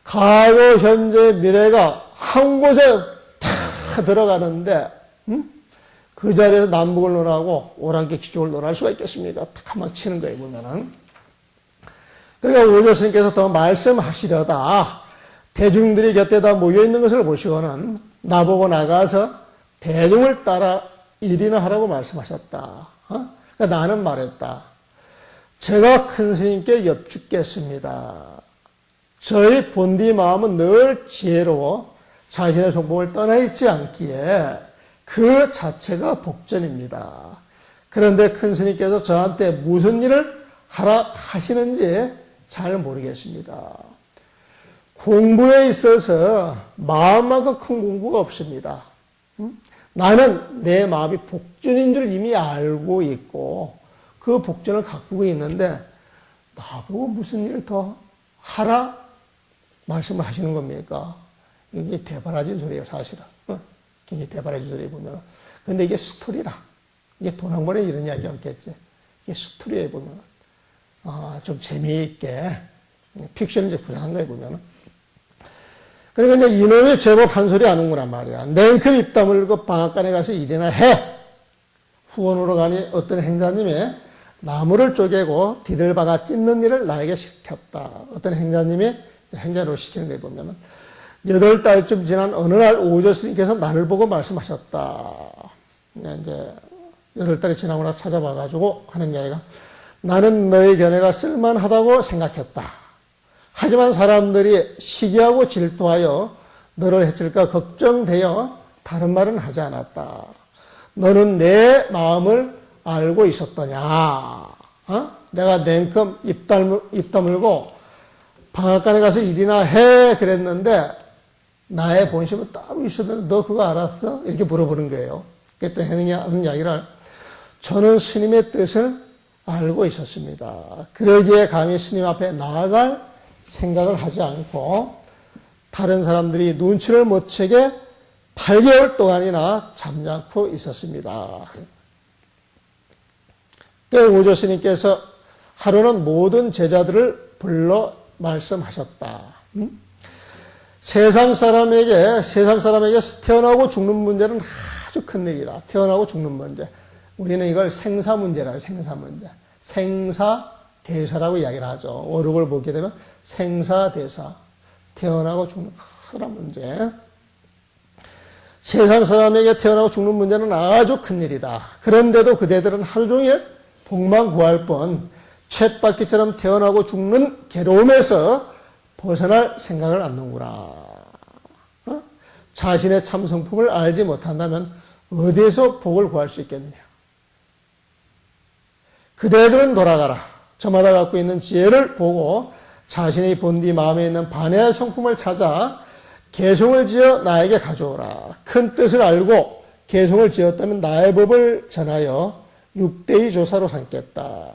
Speaker 1: 과거, 현재, 미래가 한 곳에 다 들어가는데 그 자리에서 남북을 논하고 오랑캐 기족을 논할 수가 있겠습니까? 탁 한방 치는 거예요, 보면은. 그러니까 오조 스님께서 더 말씀하시려다 대중들이 곁에다 모여있는 것을 보시고는 나보고 나가서 대중을 따라 일이나 하라고 말씀하셨다. 그러니까 나는 말했다. 제가 큰 스님께 여쭙겠습니다. 저희 본디 마음은 늘 지혜로워 자신의 성품을 떠나 있지 않기에 그 자체가 복전입니다. 그런데 큰 스님께서 저한테 무슨 일을 하라 하시는지 잘 모르겠습니다. 공부에 있어서 마음만큼 큰 공부가 없습니다. 나는 내 마음이 복전인 줄 이미 알고 있고 그 복전을 가꾸고 있는데 나보고 무슨 일을 더 하라 말씀을 하시는 겁니까? 이게 대바라진 소리예요, 사실은. 굉장히 대바라진 소리 보면. 근데 이게 스토리라. 이게 도난번에 이런 이야기 없겠지. 이게 스토리에 보면, 좀 재미있게, 픽션을 이제 구상한 거에 보면. 그러니까 이제 이놈이 제법 한 소리 하는구나 말이야. 냉큼 입 다물고 방앗간에 가서 일이나 해. 후원으로 가니 어떤 행자님이 나무를 쪼개고 디들박아 찢는 일을 나에게 시켰다. 어떤 행자님이 행자로 시키는 거에 보면은 8달쯤 지난 어느 날 오조 스님께서 나를 보고 말씀하셨다. 이제 8달이 지나고 나서 찾아봐가지고 하는 이야기가 나는 너의 견해가 쓸만하다고 생각했다. 하지만 사람들이 시기하고 질투하여 너를 해칠까 걱정되어 다른 말은 하지 않았다. 너는 내 마음을 알고 있었더냐? 내가 냉큼 입 다물고 방앗간에 가서 일이나 해 그랬는데 나의 본심은 따로 있었는데 너 그거 알았어? 이렇게 물어보는 거예요. 그때 하는 이야기를 저는 스님의 뜻을 알고 있었습니다. 그러기에 감히 스님 앞에 나아갈 생각을 하지 않고 다른 사람들이 눈치를 못 채게 8개월 동안이나 잠자코 있었습니다. 오조 스님께서 하루는 모든 제자들을 불러 말씀하셨다. 세상 사람에게 태어나고 죽는 문제는 아주 큰 일이다. 태어나고 죽는 문제. 우리는 이걸 생사 문제라고 해요. 생사 문제. 생사대사라고 이야기를 하죠. 어록을 보게 되면 생사대사. 태어나고 죽는 큰 문제. 세상 사람에게 태어나고 죽는 문제는 아주 큰 일이다. 그런데도 그대들은 하루 종일 복만 구할 뿐 쳇바퀴처럼 태어나고 죽는 괴로움에서 벗어날 생각을 않는구나. 자신의 참 성품을 알지 못한다면 어디에서 복을 구할 수 있겠느냐. 그대들은 돌아가라. 저마다 갖고 있는 지혜를 보고 자신의 본디 마음에 있는 반야의 성품을 찾아 개송을 지어 나에게 가져오라. 큰 뜻을 알고 개송을 지었다면 나의 법을 전하여 6대의 조사로 삼겠다.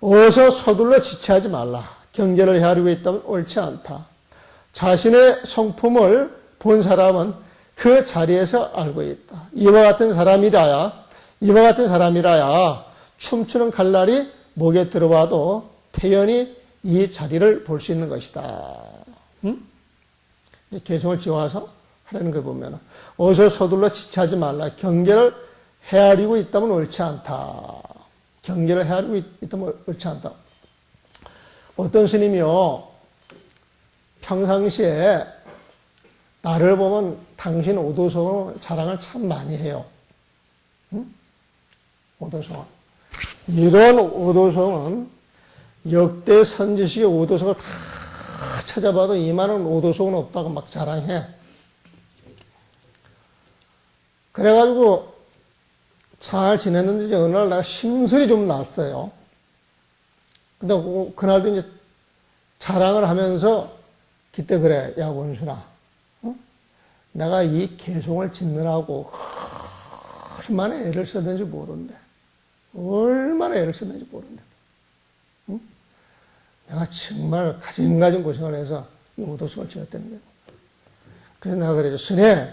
Speaker 1: 어서 서둘러 지체하지 말라. 경계를 헤아리고 있다면 옳지 않다. 자신의 성품을 본 사람은 그 자리에서 알고 있다. 이와 같은 사람이라야 춤추는 칼날이 목에 들어와도 태연히 이 자리를 볼 수 있는 것이다. 개성을 지어와서 하라는 걸 보면 어서 서둘러 지체하지 말라. 경계를 헤아리고 있다면 옳지 않다. 경계를 헤아리고 있다면 옳지 않다. 어떤 스님이요, 평상시에 나를 보면 당신 오도성을 자랑을 참 많이 해요. 오도성. 이런 오도성은 역대 선지식의 오도성을 다 찾아봐도 이만한 오도성은 없다고 막 자랑해. 그래가지고 잘 지냈는데 어느 날 내가 심술이 좀 났어요. 근데 그날도 이제 자랑을 하면서 그때 그래, 야 원순아, 내가 이 개송을 짓느라고 얼마나 애를 썼는지 모르는데, 내가 정말 가진 고생을 해서 이 오도성을 지었다는 거예요. 그래서 내가 그러죠. 스님,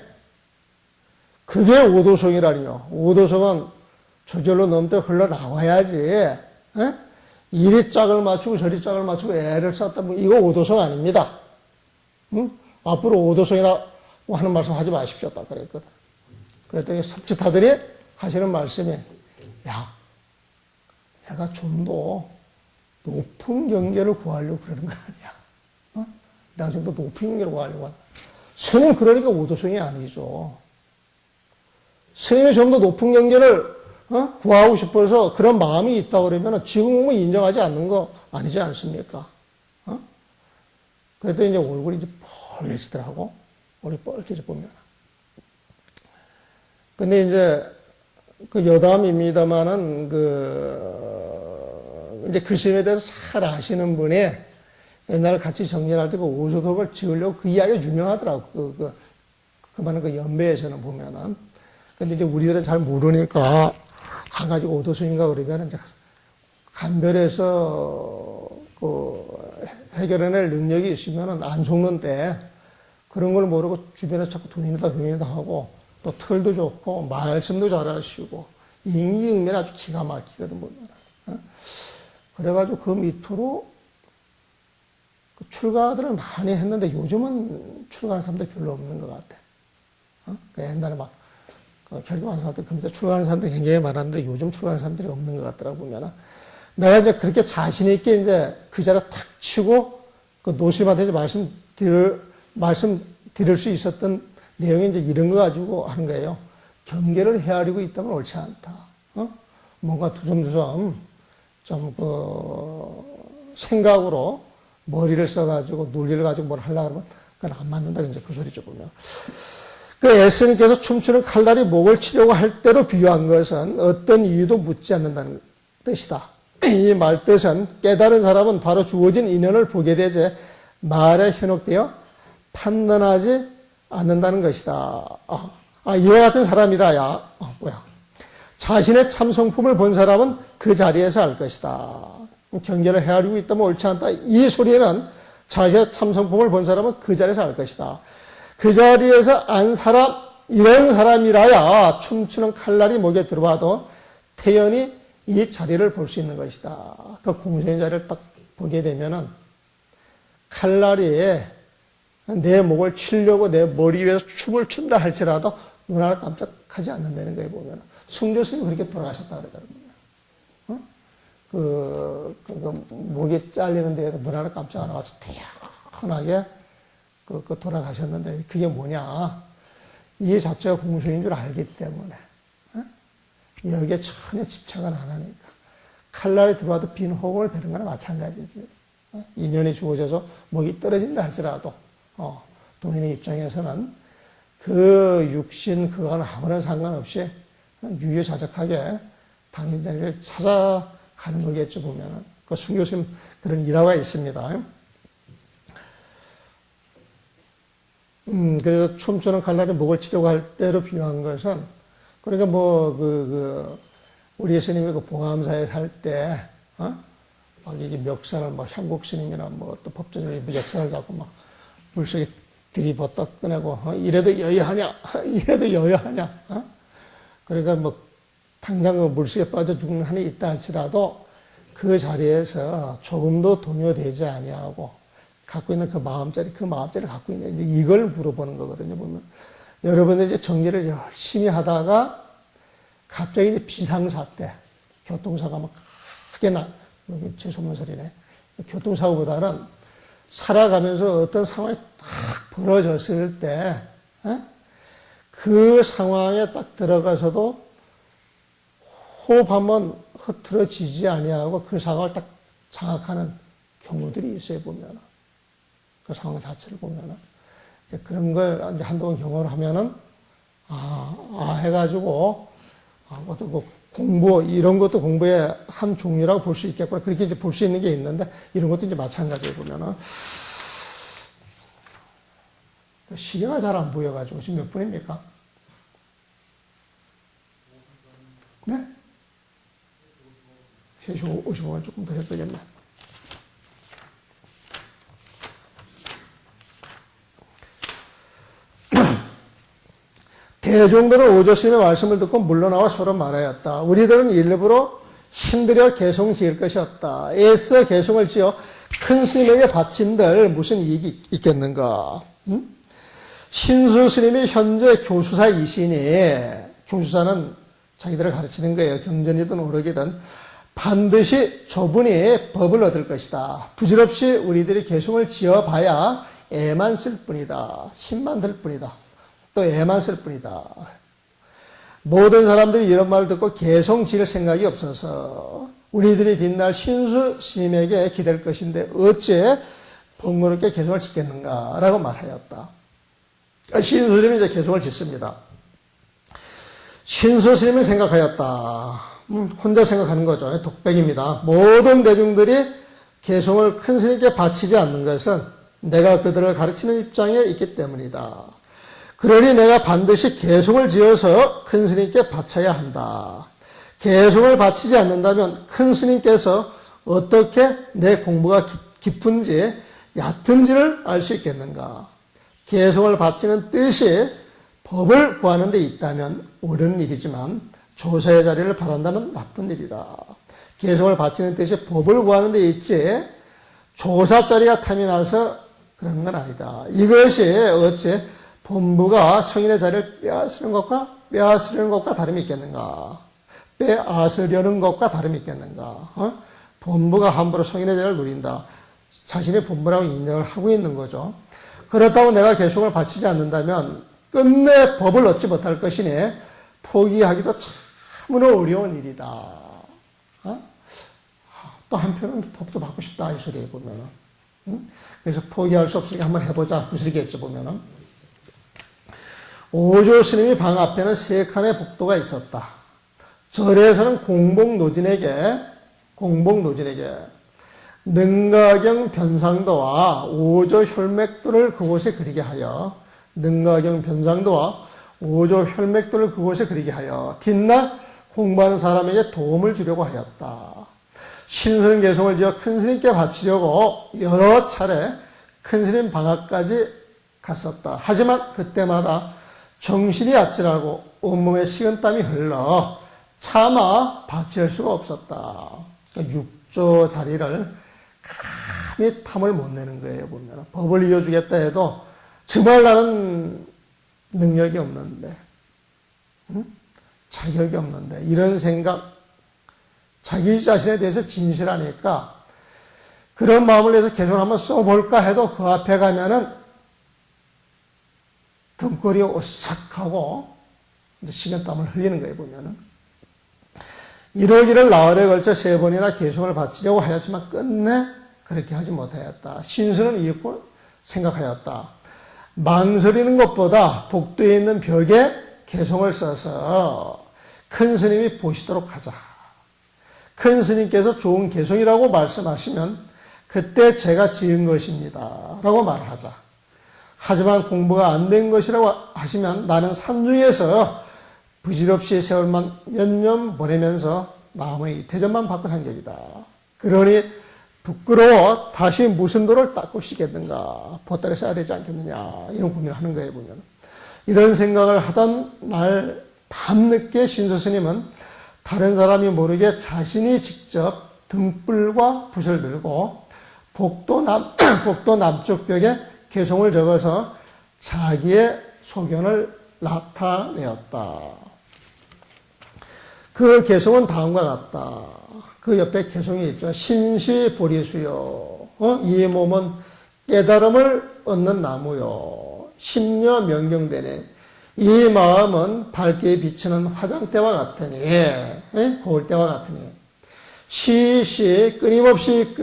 Speaker 1: 그게 오도성이라니요. 오도성은 저절로 넘때 흘러나와야지. 에? 이리 짝을 맞추고 저리 짝을 맞추고 애를 썼다면 이거 오도성 아닙니다. 응? 앞으로 오도성이라고 하는 말씀 하지 마십시오. 딱 그랬거든. 그랬더니 섭짓하더니 하시는 말씀이, 야, 내가 좀 더 높은 경계를 구하려고 그러는 거 아니야. 어? 내가 좀 더 높은 경계를 구하려고 하는 거야. 스님 그러니까 오도성이 아니죠. 스님이 좀 더 높은 경계를 구하고 싶어서 그런 마음이 있다 그러면 지금은 인정하지 않는 거 아니지 않습니까? 그랬더니 이제 얼굴이 이제 뻘개지더라고. 얼굴이 뻘개져 보면. 근데 이제 그 여담입니다만은 이제 글씨에 대해서 잘 아시는 분이 옛날에 같이 정리할 때 그 오소독을 지으려고 그 이야기가 유명하더라고. 그만한 그 연배에서는 보면은. 근데 이제 우리들은 잘 모르니까 가가지고 오도성인가 그러면 이제 간별해서 해결해낼 능력이 있으면은 안 속는데 그런 걸 모르고 주변에서 자꾸 돈이다 하고 또 털도 좋고 말씀도 잘하시고 인기응변이 아주 기가 막히거든 보면. 그래가지고 그 밑으로 출가들을 많이 했는데 요즘은 출가하는 사람들이 별로 없는 것 같아. 옛날에 막 결국 한 사람들 그 밑에 출가하는 사람들이 굉장히 많았는데 요즘 출가하는 사람들이 없는 것 같더라고 보면은. 내가 이제 그렇게 자신 있게 이제 그 자리에 탁 치고 그 노심한테 이제 말씀드릴 수 있었던 내용이 이제 이런 거 가지고 하는 거예요. 경계를 헤아리고 있다면 옳지 않다. 뭔가 두섬두섬 좀 생각으로 머리를 써가지고 논리를 가지고 뭘 하려고 하면 그건 안 맞는다. 이제 그 소리죠 보면. 그 예수님께서 춤추는 칼날이 목을 치려고 할 때로 비유한 것은 어떤 이유도 묻지 않는다는 뜻이다. 이 말뜻은 깨달은 사람은 바로 주어진 인연을 보게 되지 말에 현혹되어 판단하지 않는다는 것이다. 이와 같은 사람이라야 자신의 참 성품을 본 사람은 그 자리에서 알 것이다. 경계를 헤아리고 있다면 옳지 않다. 이 소리에는 자신의 참 성품을 본 사람은 그 자리에서 알 것이다. 그 자리에서 안 사람, 이런 사람이라야 춤추는 칼날이 목에 들어와도 태연히 이 자리를 볼 수 있는 것이다. 그 공생의 자리를 딱 보게 되면은 칼날이 내 목을 치려고 내 머리 위에서 춤을 춘다 할지라도 눈 하나 깜짝하지 않는다는 거에 보면 성교수님이 그렇게 돌아가셨다 그러거든요. 목이 잘리는 데에도 눈 하나 깜짝 안 하고 태연하게 돌아가셨는데 그게 뭐냐? 이 자체가 공수인 줄 알기 때문에 여기에 전혀 집착은 안 하니까 칼날이 들어와도 빈 호흡을 베는 거나 마찬가지지. 인연이 주어져서 목이 떨어진다 할지라도 도인의 입장에서는 그 육신 그거는 아무런 상관없이 유유자적하게 당신 자리를 찾아가는 거겠죠 보면은. 그 순교스님 그런 일화가 있습니다. 그래서 춤추는 칼날이 목을 치려고 할 때로 비유한 것은 그러니까 우리 예수님이 그 봉암사에 살 때, 막 이게 멱살을 향국 스님이나 또 법전을 멱살을 잡고 막 물속에 들이붓다 꺼내고, 이래도 여여하냐? 이래도 여여하냐? 그러니까 당장 그 물속에 빠져 죽는 한이 있다 할지라도 그 자리에서 조금도 동요되지 아니하고 갖고 있는 그 마음자리를 갖고 있냐. 이제 이걸 물어보는 거거든요, 보면. 여러분들 이제 정리를 열심히 하다가 갑자기 이제 비상사 때 교통사가 막 크게 제 소문설이네. 교통사고보다는 살아가면서 어떤 상황이 딱 벌어졌을 때, 그 상황에 딱 들어가서도 호흡 한번 흐트러지지 아니하고 그 상황을 딱 장악하는 경우들이 있어요, 보면은. 그 상황 자체를 보면은. 그런 걸 한동안 경험을 하면은, 해가지고, 어떤 공부, 이런 것도 공부의 한 종류라고 볼 수 있겠구나. 그렇게 이제 볼 수 있는 게 있는데, 이런 것도 이제 마찬가지로 보면은, 시계가 잘 안 보여가지고, 지금 몇 분입니까? 네? 3시 55분 조금 더 해도 되겠네. 대종들은 오조스님의 말씀을 듣고 물러나와 서로 말하였다. 우리들은 일부러 힘들여 개송 지을 것이 없다. 애써 개송을 지어 큰 스님에게 바친들 무슨 이익이 있겠는가. 신수 스님이 현재 교수사이시니, 교수사는 자기들을 가르치는 거예요. 경전이든 오력이든 반드시 저분이 법을 얻을 것이다. 부질없이 우리들이 개송을 지어봐야 애만 쓸 뿐이다. 힘만 들 뿐이다. 또 애만 쓸 뿐이다. 모든 사람들이 이런 말을 듣고 개송 지을 생각이 없어서 우리들이 뒷날 신수 스님에게 기댈 것인데 어째 번거롭게 개송을 짓겠는가라고 말하였다. 신수 스님이 이제 개송을 짓습니다. 신수 스님은 생각하였다. 혼자 생각하는 거죠. 독백입니다. 모든 대중들이 개송을 큰 스님께 바치지 않는 것은 내가 그들을 가르치는 입장에 있기 때문이다. 그러니 내가 반드시 개송을 지어서 큰 스님께 바쳐야 한다. 개송을 바치지 않는다면 큰 스님께서 어떻게 내 공부가 깊은지 얕은지를 알 수 있겠는가. 개성을 바치는 뜻이 법을 구하는 데 있다면 옳은 일이지만 조사의 자리를 바란다면 나쁜 일이다. 개성을 바치는 뜻이 법을 구하는 데 있지 조사 자리가 탐이 나서 그런 건 아니다. 이것이 어째 본부가 성인의 자리를 빼앗으려는 것과 다름이 있겠는가? 빼앗으려는 것과 다름이 있겠는가? 본부가 함부로 성인의 자리를 누린다. 자신의 본부라고 인정을 하고 있는 거죠. 그렇다고 내가 개성을 바치지 않는다면 끝내 법을 얻지 못할 것이니 포기하기도 참으로 어려운 일이다. 또 한편은 법도 받고 싶다 이 소리에 보면은. 그래서 포기할 수 없으니까 한번 해보자 구슬이겠죠 보면은. 오조 스님이 방 앞에는 3칸의 복도가 있었다. 절에서는 공복노진에게 능가경 변상도와 오조 혈맥도를 그곳에 그리게 하여 뒷날 공부하는 사람에게 도움을 주려고 하였다. 신스님 개성을 지어 큰스님께 바치려고 여러 차례 큰스님 방학까지 갔었다. 하지만 그때마다 정신이 아찔하고 온몸에 식은땀이 흘러 차마 바칠 수가 없었다. 그러니까 육조 자리를 감히 탐을 못 내는 거예요, 보면. 법을 이어주겠다 해도 정말 나는 능력이 없는데, 자격이 없는데, 이런 생각, 자기 자신에 대해서 진실하니까 그런 마음을 내서 개성을 한번 써볼까 해도 그 앞에 가면은 등골이 오싹하고 식은땀을 흘리는 거예요, 보면은. 이러기를 나흘에 걸쳐 3번이나 개성을 바치려고 하였지만 끝내 그렇게 하지 못하였다. 신수는 이윽고 생각하였다. 망설이는 것보다 복도에 있는 벽에 개성을 써서 큰 스님이 보시도록 하자. 큰 스님께서 좋은 개성이라고 말씀하시면 그때 제가 지은 것입니다 라고 말을 하자. 하지만 공부가 안 된 것이라고 하시면 나는 산중에서 부질없이 세월만 몇 년 보내면서 마음의 대접만 받고 산 격이다. 그러니 부끄러워 다시 무슨 도를 닦고 시겠는가, 보따리 써야 되지 않겠느냐, 이런 고민을 하는 거예요, 보면. 이런 생각을 하던 날 밤늦게 신수스님은 다른 사람이 모르게 자신이 직접 등불과 붓을 들고 복도 남쪽 벽에 개성을 적어서 자기의 소견을 나타내었다. 그 개성은 다음과 같다. 그 옆에 개성이 있죠. 신시보리수요. 이 몸은 깨달음을 얻는 나무요. 심려 명경되네. 이 마음은 밝게 비치는 화장대와 같으니, 거울대와 같으니, 시시 끊임없이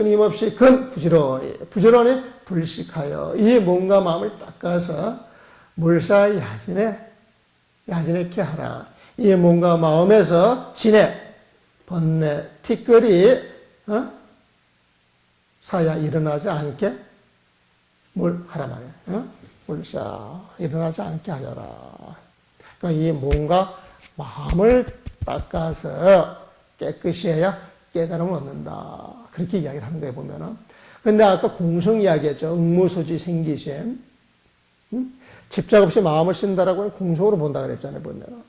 Speaker 1: 부지런히 불식하여 이 몸과 마음을 닦아서 물사 야진하게 하라. 이 몸과 마음에서 진해, 번뇌, 티끌이 사야 일어나지 않게 뭘 하라 말이야. 물사 일어나지 않게 하여라. 그러니까 이 몸과 마음을 닦아서 깨끗이 해야 깨달음을 얻는다. 그렇게 이야기를 하는 거예요, 보면은. 근데 아까 공성 이야기했죠. 응무소지 생기심. 집착 없이 마음을 쓴다라고 하는 공성으로 본다 그랬잖아요, 보면은.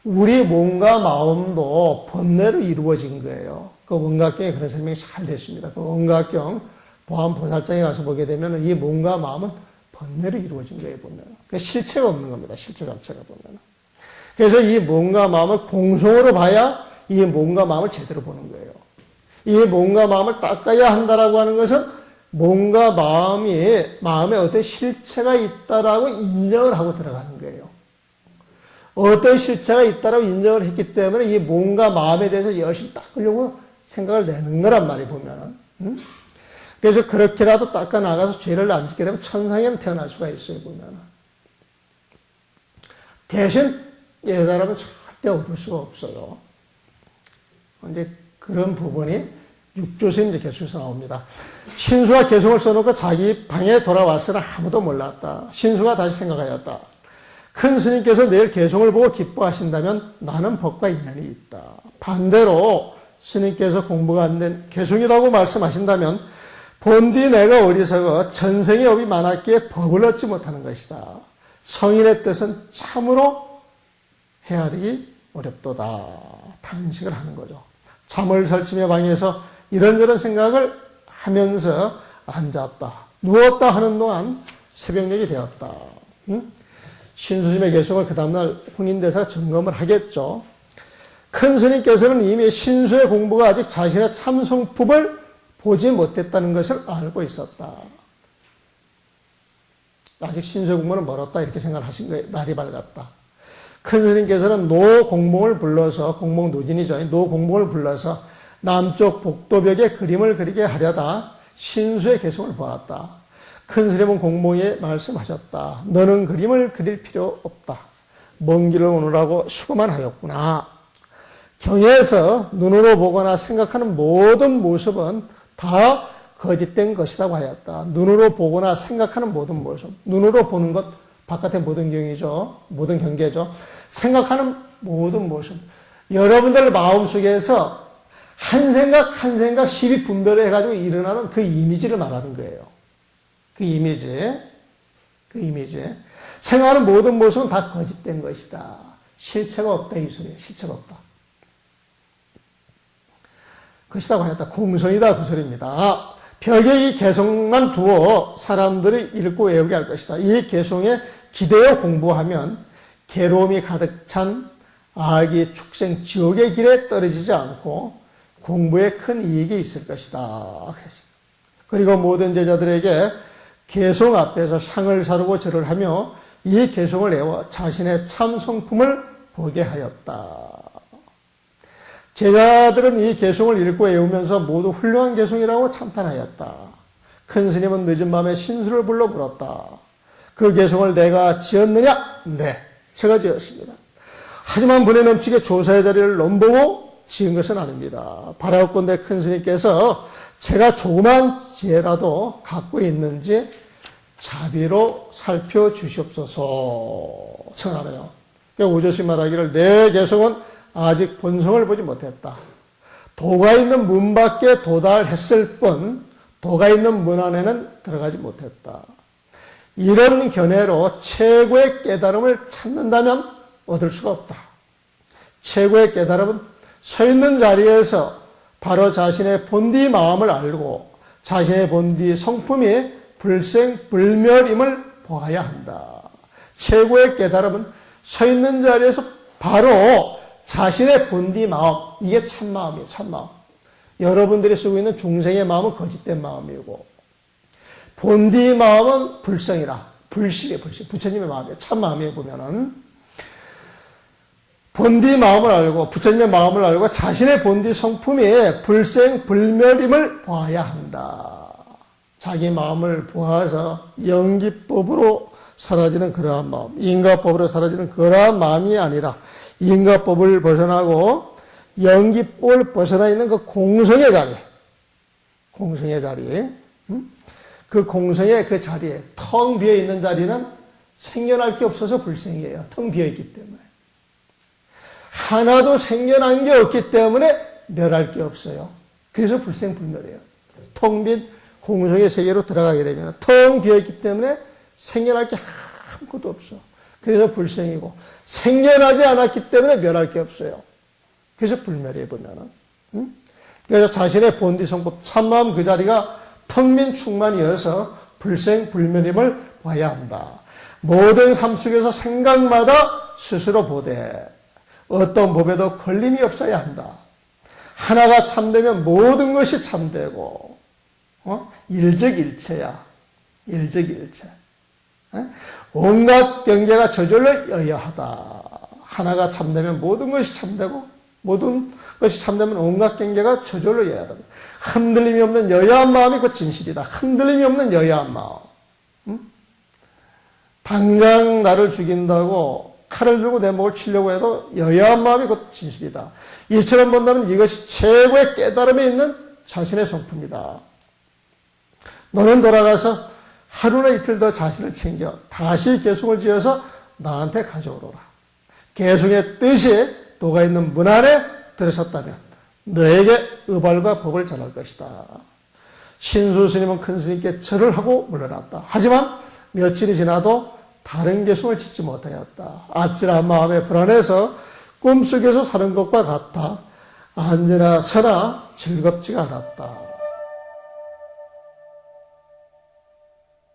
Speaker 1: 우리 몸과 마음도 번뇌로 이루어진 거예요. 그 원각경에 그런 설명이 잘 됐습니다. 그 원각경 보안보살장에 가서 보게 되면 이 몸과 마음은 번뇌로 이루어진 거예요, 보면. 그 실체가 없는 겁니다, 실체 자체가 보면. 그래서 이 몸과 마음을 공성으로 봐야 이 몸과 마음을 제대로 보는 거예요. 이 몸과 마음을 닦아야 한다라고 하는 것은 몸과 마음에 어떤 실체가 있다라고 인정을 하고 들어가는 거예요. 어떤 실체가 있다라고 인정을 했기 때문에 이 몸과 마음에 대해서 열심히 닦으려고 생각을 내는 거란 말이에요, 보면은. 그래서 그렇게라도 닦아 나가서 죄를 안 짓게 되면 천상에는 태어날 수가 있어요, 보면은. 대신 깨달음은 절대 얻을 수가 없어요. 이제 그런 부분이 육조스님 이제 계속해서 나옵니다. 신수가 개성을 써놓고 자기 방에 돌아왔으나 아무도 몰랐다. 신수가 다시 생각하였다. 큰 스님께서 내일 개성을 보고 기뻐하신다면 나는 법과 인연이 있다. 반대로 스님께서 공부가 안 된 개성이라고 말씀하신다면 본디 내가 어리석어 전생에 업이 많았기에 법을 얻지 못하는 것이다. 성인의 뜻은 참으로 헤아리기 어렵도다. 탄식을 하는 거죠. 잠을 설치며 방에서 이런저런 생각을 하면서 앉았다. 누웠다 하는 동안 새벽녘이 되었다. 신수심의 개성을 그 다음날 홍인대사가 점검을 하겠죠. 큰 스님께서는 이미 신수의 공부가 아직 자신의 참성품을 보지 못했다는 것을 알고 있었다. 아직 신수의 공부는 멀었다 이렇게 생각하신 거예요. 날이 밝았다. 큰 스님께서는 노공몽을 불러서, 공몽 노진이죠. 노공몽을 불러서 남쪽 복도벽에 그림을 그리게 하려다 신수의 개성을 보았다. 큰 스님은 공몽에 말씀하셨다. 너는 그림을 그릴 필요 없다. 먼 길을 오느라고 수고만 하였구나. 경에서 눈으로 보거나 생각하는 모든 모습은 다 거짓된 것이라고 하였다. 눈으로 보거나 생각하는 모든 모습. 눈으로 보는 것, 바깥의 모든 경이죠. 모든 경계죠. 생각하는 모든 모습. 여러분들 마음속에서 한 생각 한 생각 시비 분별을 해가지고 일어나는 그 이미지를 말하는 거예요. 그 이미지. 생각하는 모든 모습은 다 거짓된 것이다. 실체가 없다 이 소리예요. 실체가 없다. 것이라고 하였다. 공성이다 그 소리입니다. 벽에 이 개성만 두어 사람들이 읽고 외우게 할 것이다. 이 개성에 기대어 공부하면 괴로움이 가득 찬 악이 축생 지옥의 길에 떨어지지 않고 공부에 큰 이익이 있을 것이다. 그리고 모든 제자들에게 개성 앞에서 향을 사르고 절을 하며 이 개성을 외워 자신의 참 성품을 보게 하였다. 제자들은 이 개성을 읽고 외우면서 모두 훌륭한 개성이라고 찬탄하였다. 큰 스님은 늦은 밤에 신수를 불러 물었다. 그 개성을 내가 지었느냐? 네, 제가 지었습니다. 하지만 분에 넘치게 조사의 자리를 넘보고 지은 것은 아닙니다. 바라옵건대 큰 스님께서 제가 조그만 지혜라도 갖고 있는지 자비로 살펴주시옵소서 청하네요. 오조씨 말하기를 내 개성은 아직 본성을 보지 못했다. 도가 있는 문 밖에 도달했을 뿐 도가 있는 문 안에는 들어가지 못했다. 이런 견해로 최고의 깨달음을 찾는다면 얻을 수가 없다. 최고의 깨달음은 서 있는 자리에서 바로 자신의 본디 마음을 알고 자신의 본디 성품이 불생불멸임을 보아야 한다. 최고의 깨달음은 서 있는 자리에서 바로 자신의 본디 마음, 이게 참마음이에요. 참마음. 여러분들이 쓰고 있는 중생의 마음은 거짓된 마음이고 본디 마음은 불성이라 불식이에요. 불식. 부처님의 마음이에요. 참마음에 보면은 본디 마음을 알고 부처님의 마음을 알고 자신의 본디 성품이 불생불멸임을 보아야 한다. 자기 마음을 보아서 영기법으로 사라지는 그러한 마음, 인가법으로 사라지는 그러한 마음이 아니라 인가법을 벗어나고 영기법을 벗어나 있는 그 공성의 자리, 그 공성의 그 자리에 텅 비어 있는 자리는 생겨날 게 없어서 불생이에요. 텅 비어 있기 때문에. 하나도 생겨난 게 없기 때문에 멸할 게 없어요. 그래서 불생불멸이에요. 텅 빈 공성의 세계로 들어가게 되면 텅 비어 있기 때문에 생겨날 게 아무것도 없어. 그래서 불생이고 생겨나지 않았기 때문에 멸할 게 없어요. 그래서 불멸이에요 보면은. 그래서 자신의 본디 성품 참마음 그 자리가 텅 빈 충만이어서 불생불멸임을 봐야 한다. 모든 삶 속에서 생각마다 스스로 보되 어떤 법에도 걸림이 없어야 한다. 하나가 참되면 모든 것이 참되고 일적일체야. 일적일체. 온갖 경계가 저절로 여여하다. 하나가 참되면 모든 것이 참되고 모든 것이 참되면 온갖 경계가 저절로 여여하다. 흔들림이 없는 여여한 마음이 곧 진실이다. 흔들림이 없는 여여한 마음. 당장 나를 죽인다고 칼을 들고 내 목을 치려고 해도 여여한 마음이 곧 진실이다. 이처럼 본다면 이것이 최고의 깨달음에 있는 자신의 성품이다. 너는 돌아가서 하루나 이틀 더 자신을 챙겨 다시 개성을 지어서 나한테 가져오너라. 개성의 뜻이 도가 있는 문 안에 들어섰다면 너에게 의발과 복을 전할 것이다. 신수 스님은 큰 스님께 절을 하고 물러났다. 하지만 며칠이 지나도 다른 개성을 짓지 못하였다. 아찔한 마음에 불안해서 꿈속에서 사는 것과 같다. 앉으나 서나 즐겁지가 않았다.